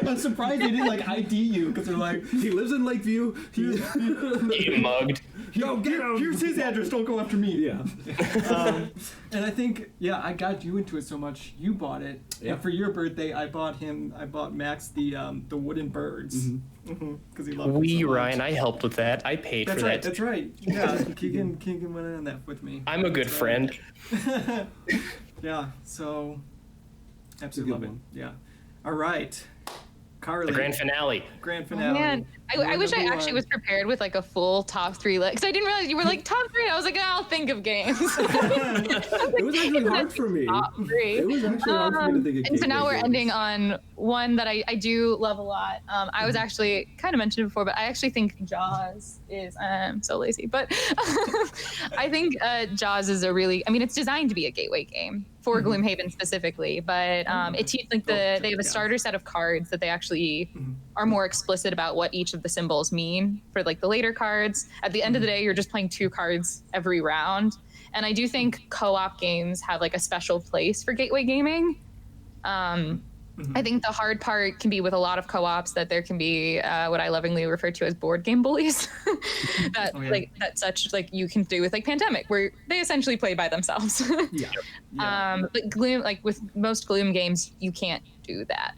I'm surprised they didn't like ID you, because they're like,
he lives in Lakeview.
Get mugged.
Yo, here's his address. Don't go after me.
Yeah.
And I think, I got you into it so much. You bought it.
Yeah.
And for your birthday, I bought Max the wooden birds. Because he loved it so much.
Ryan, I helped with that. I paid for that.
That's right. Yeah, Keegan went in on that with me.
I'm a good friend.
Yeah, so absolutely love it. Yeah. All right. Carly.
The grand finale.
Grand finale.
Man, I wish I actually was prepared with like a full top 3 list, because I didn't realize you were like top 3. I was like, I'll think of games.
It was actually hard for me.
Top 3.
It was actually hard for me to think of.
And so now we're ending on one that I do love a lot. I was actually kind of mentioned it before, but I actually think Jaws is. I'm so lazy, but I think Jaws is it's designed to be a gateway game for Gloomhaven specifically, but it teaches they have a starter set of cards that they actually are more explicit about what each of the symbols mean for like the later cards. At the end of the day, you're just playing 2 cards every round, and I do think co-op games have like a special place for gateway gaming. I think the hard part can be with a lot of co-ops that there can be what I lovingly refer to as board game bullies that you can do with like Pandemic, where they essentially play by themselves. But Gloom, like with most Gloom games, you can't do that.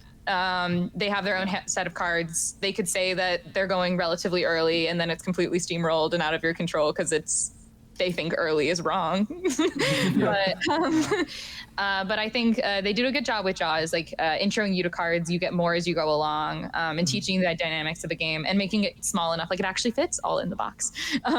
They have their own set of cards. They could say that they're going relatively early, and then it's completely steamrolled and out of your control because they think early is wrong. But I think they did a good job with Jaws, like introing you to cards. You get more as you go along, and teaching you the dynamics of the game and making it small enough, like it actually fits all in the box. So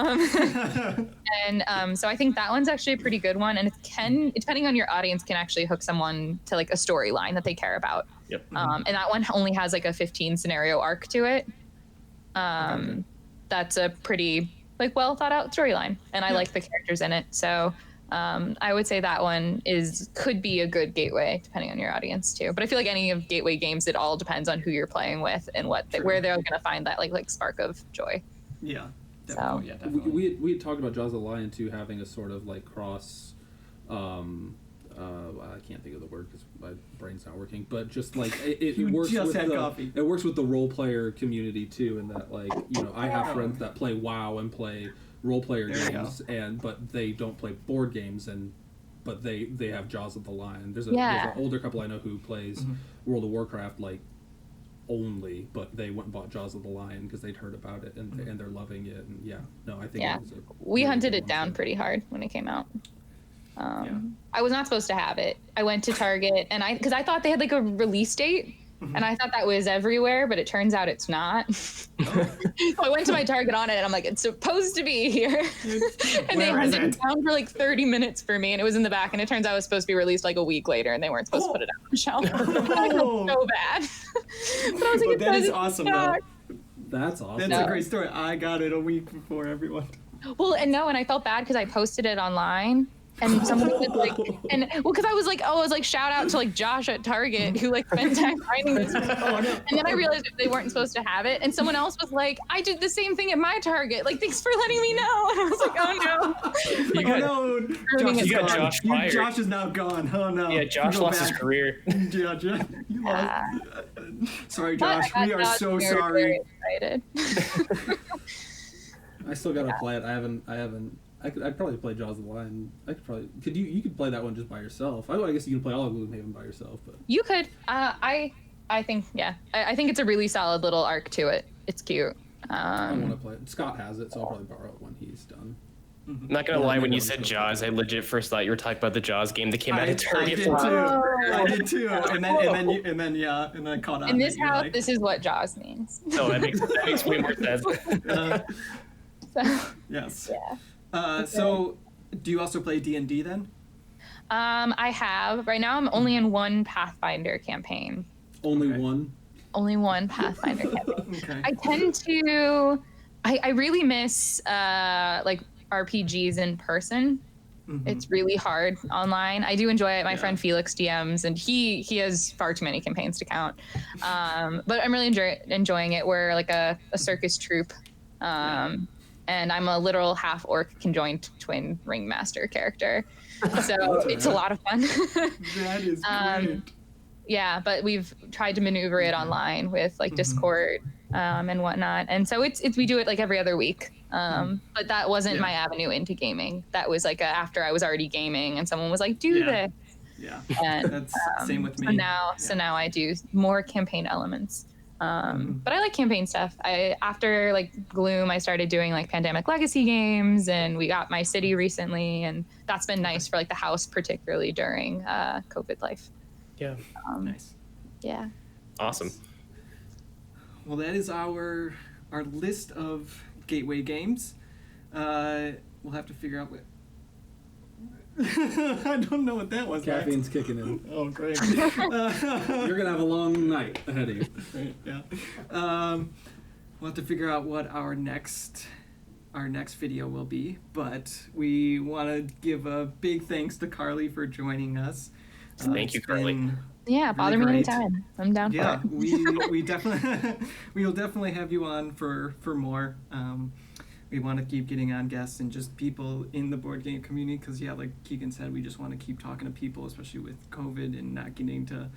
I think that one's actually a pretty good one, and it can, depending on your audience, can actually hook someone to like a storyline that they care about.
Yep.
And that one only has like a 15 scenario arc to it. That's a pretty like well thought out storyline, and I like the characters in it. So I would say that one could be a good gateway depending on your audience too. But I feel like any of gateway games, it all depends on who you're playing with and where they're going to find that like spark of joy.
Yeah.
So
yeah, definitely.
We had talked about Jaws of the Lion too having a sort of like cross. I can't think of the word because my brain's not working, but just like it works
just
with
had coffee.
It works with the role player community too, and that like I have friends that play WoW and play role player games, but they don't play board games, but they have Jaws of the Lion. There's an older couple I know who plays World of Warcraft like only, but they went and bought Jaws of the Lion because they'd heard about it and they're loving it. And I think
we hunted it down pretty hard when it came out. I was not supposed to have it. I went to Target because I thought they had like a release date, and I thought that was everywhere, but it turns out it's not. So I went to my Target on it, and I'm like, it's supposed to be here. And they hunted it down for like 30 minutes for me, and it was in the back, and it turns out it was supposed to be released like a week later, and they weren't supposed to put it on the shelf. I felt so bad. But I was like,
that is awesome, though.
That's awesome.
That's a great story. I got it a week before everyone.
Well, and I felt bad because I posted it online. And somebody was like, because I was like, shout out to like Josh at Target who like spent time finding this. And then I realized they weren't supposed to have it. And someone else was like, I did the same thing at my Target. Like, thanks for letting me know. And I was like, oh no.
Josh fired.
Josh is now gone. Oh no.
Yeah, Josh lost his career.
Yeah, you lost. Sorry,
But
Josh.
I
We
got
are
Josh
so
very,
sorry.
very excited.
I still gotta play it. I haven't. I'd probably play Jaws of the Lion. You could play that one just by yourself. I guess you can play all of Gloomhaven by yourself, but
You could. I think, yeah. I think it's a really solid little arc to it. It's cute.
I want to play it. Scott has it, so I'll probably borrow it when he's done.
I'm not gonna lie, when you said Jaws, I legit first thought you were talking about the Jaws game that came out
I
of Target.
did too. I did too. And then I caught on.
In this
that you're
house,
like-
this is what Jaws means.
So that makes way more sense.
So,
Yes.
yeah.
So, do you also play D&D then?
I have. Right now, I'm only in one Pathfinder campaign.
Only
Okay.
one.
Only one Pathfinder campaign.
Okay.
I tend to. I really miss like RPGs in person.
Mhm.
It's really hard online. I do enjoy it. My
Yeah.
friend Felix DMs, and he has far too many campaigns to count. But I'm really enjoying it. We're like a circus troupe, and I'm a literal half orc conjoined twin ringmaster character. So it's a lot of fun.
That is great.
Yeah, but we've tried to maneuver it online with like Discord and whatnot, and so it's we do it like every other week. But that wasn't
Yeah.
my avenue into gaming. That was like after I was already gaming, and someone was like, "Do
Yeah.
this."
Yeah.
And
That's same with me.
So now I do more campaign elements. But I like campaign stuff. After like Gloom, I started doing like Pandemic Legacy games, and we got My City recently, and that's been nice for like the house, particularly during COVID life.
Yeah.
Nice.
Yeah.
Awesome.
Well, that is our list of gateway games. We'll have to figure out what. I don't know what that was.
Caffeine's kicking in.
Oh, great.
You're gonna have a long night ahead of you.
Right, yeah. We'll have to figure out what our next video will be, but we want to give a big thanks to Carly for joining us.
Thank you,
It's
Carly.
been
Yeah, bother
really
me
great.
anytime. I'm down
Yeah,
for it.
we definitely we will definitely have you on for more. We want to keep getting on guests and just people in the board game community because like Keegan said, we just want to keep talking to people, especially with COVID and not getting to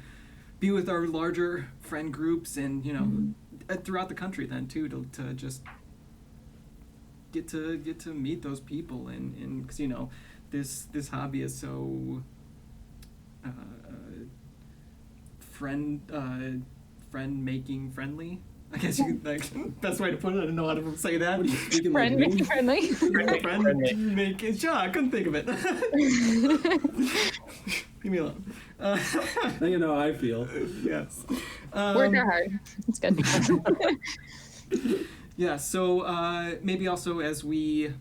be with our larger friend groups and throughout the country then too to just get to meet those people and because this hobby is so friend making friendly. I guess you could, like, best way to put it. I don't know how to say that.
What are you speaking
Friend,
like
make
me?
you friendly.
Friend making. Sure, I couldn't think of it. Leave me alone.
Now you know how I feel.
Yes.
Work are hard. It's good.
Yeah, so maybe also as we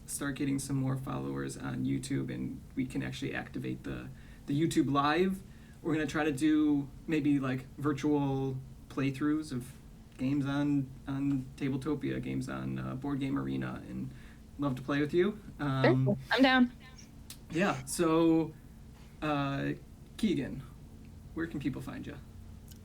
start getting some more followers on YouTube and we can actually activate the YouTube Live, we're going to try to do maybe like virtual playthroughs of games on Tabletopia, games on Board Game Arena, and love to play with you.
Sure. I'm down.
Yeah, so Keegan, where can people find you?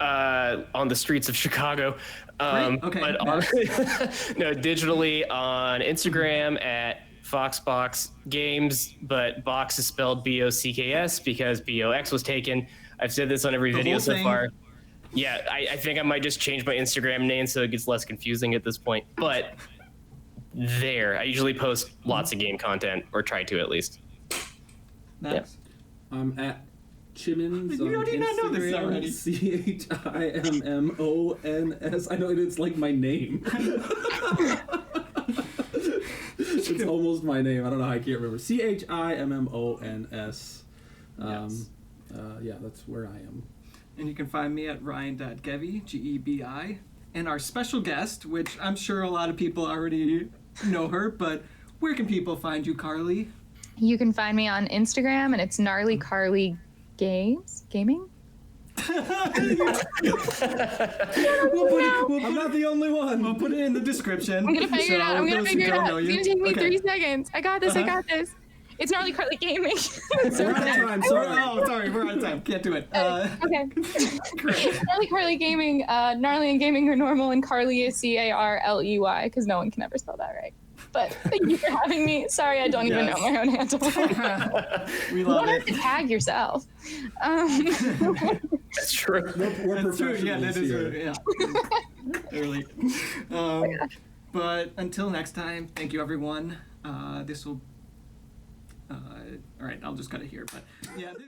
On the streets of Chicago.
Great. Okay,
But no, digitally on Instagram at Foxbox Games, but box is spelled BOCKS because BOX was taken. I've said this on every video
whole
so
thing?
far. Yeah, I think I might just change my Instagram name so it gets less confusing at this point. But there, I usually post lots of game content, or try to at least.
Nice.
I'm at Chimmons
You
on
did not know this
Instagram,
already.
CHIMMONS. I know it's like my name. It's almost my name. I don't know how I can't remember. CHIMMONS.
Yes.
Yeah, that's where I am.
And you can find me at ryan.gebi, Gebi. And our special guest, which I'm sure a lot of people already know her, but where can people find you, Carly?
You can find me on Instagram, and it's Gnarlycarleygaming.
I'm not the only one.
We'll put it in the description.
I'm gonna figure it out. I'm gonna figure it out. It's gonna take me
Okay.
3 seconds. I got this. I got this. It's Gnarlycarleygaming.
We're out of time. Sorry.
Oh, sorry, we're out of time. Can't do it.
Okay. Gnarlycarleygaming. Gnarly and gaming are normal, and Carly is CARLEY because no one can ever spell that right. But thank you for having me. Sorry, I don't even know my own handle.
We
You
love
don't have
it.
to tag yourself.
That's true.
We're
That's true.
professionals
Yeah, that is
here.
Early. But until next time, thank you, everyone. This will. All right, I'll just cut it here. But yeah.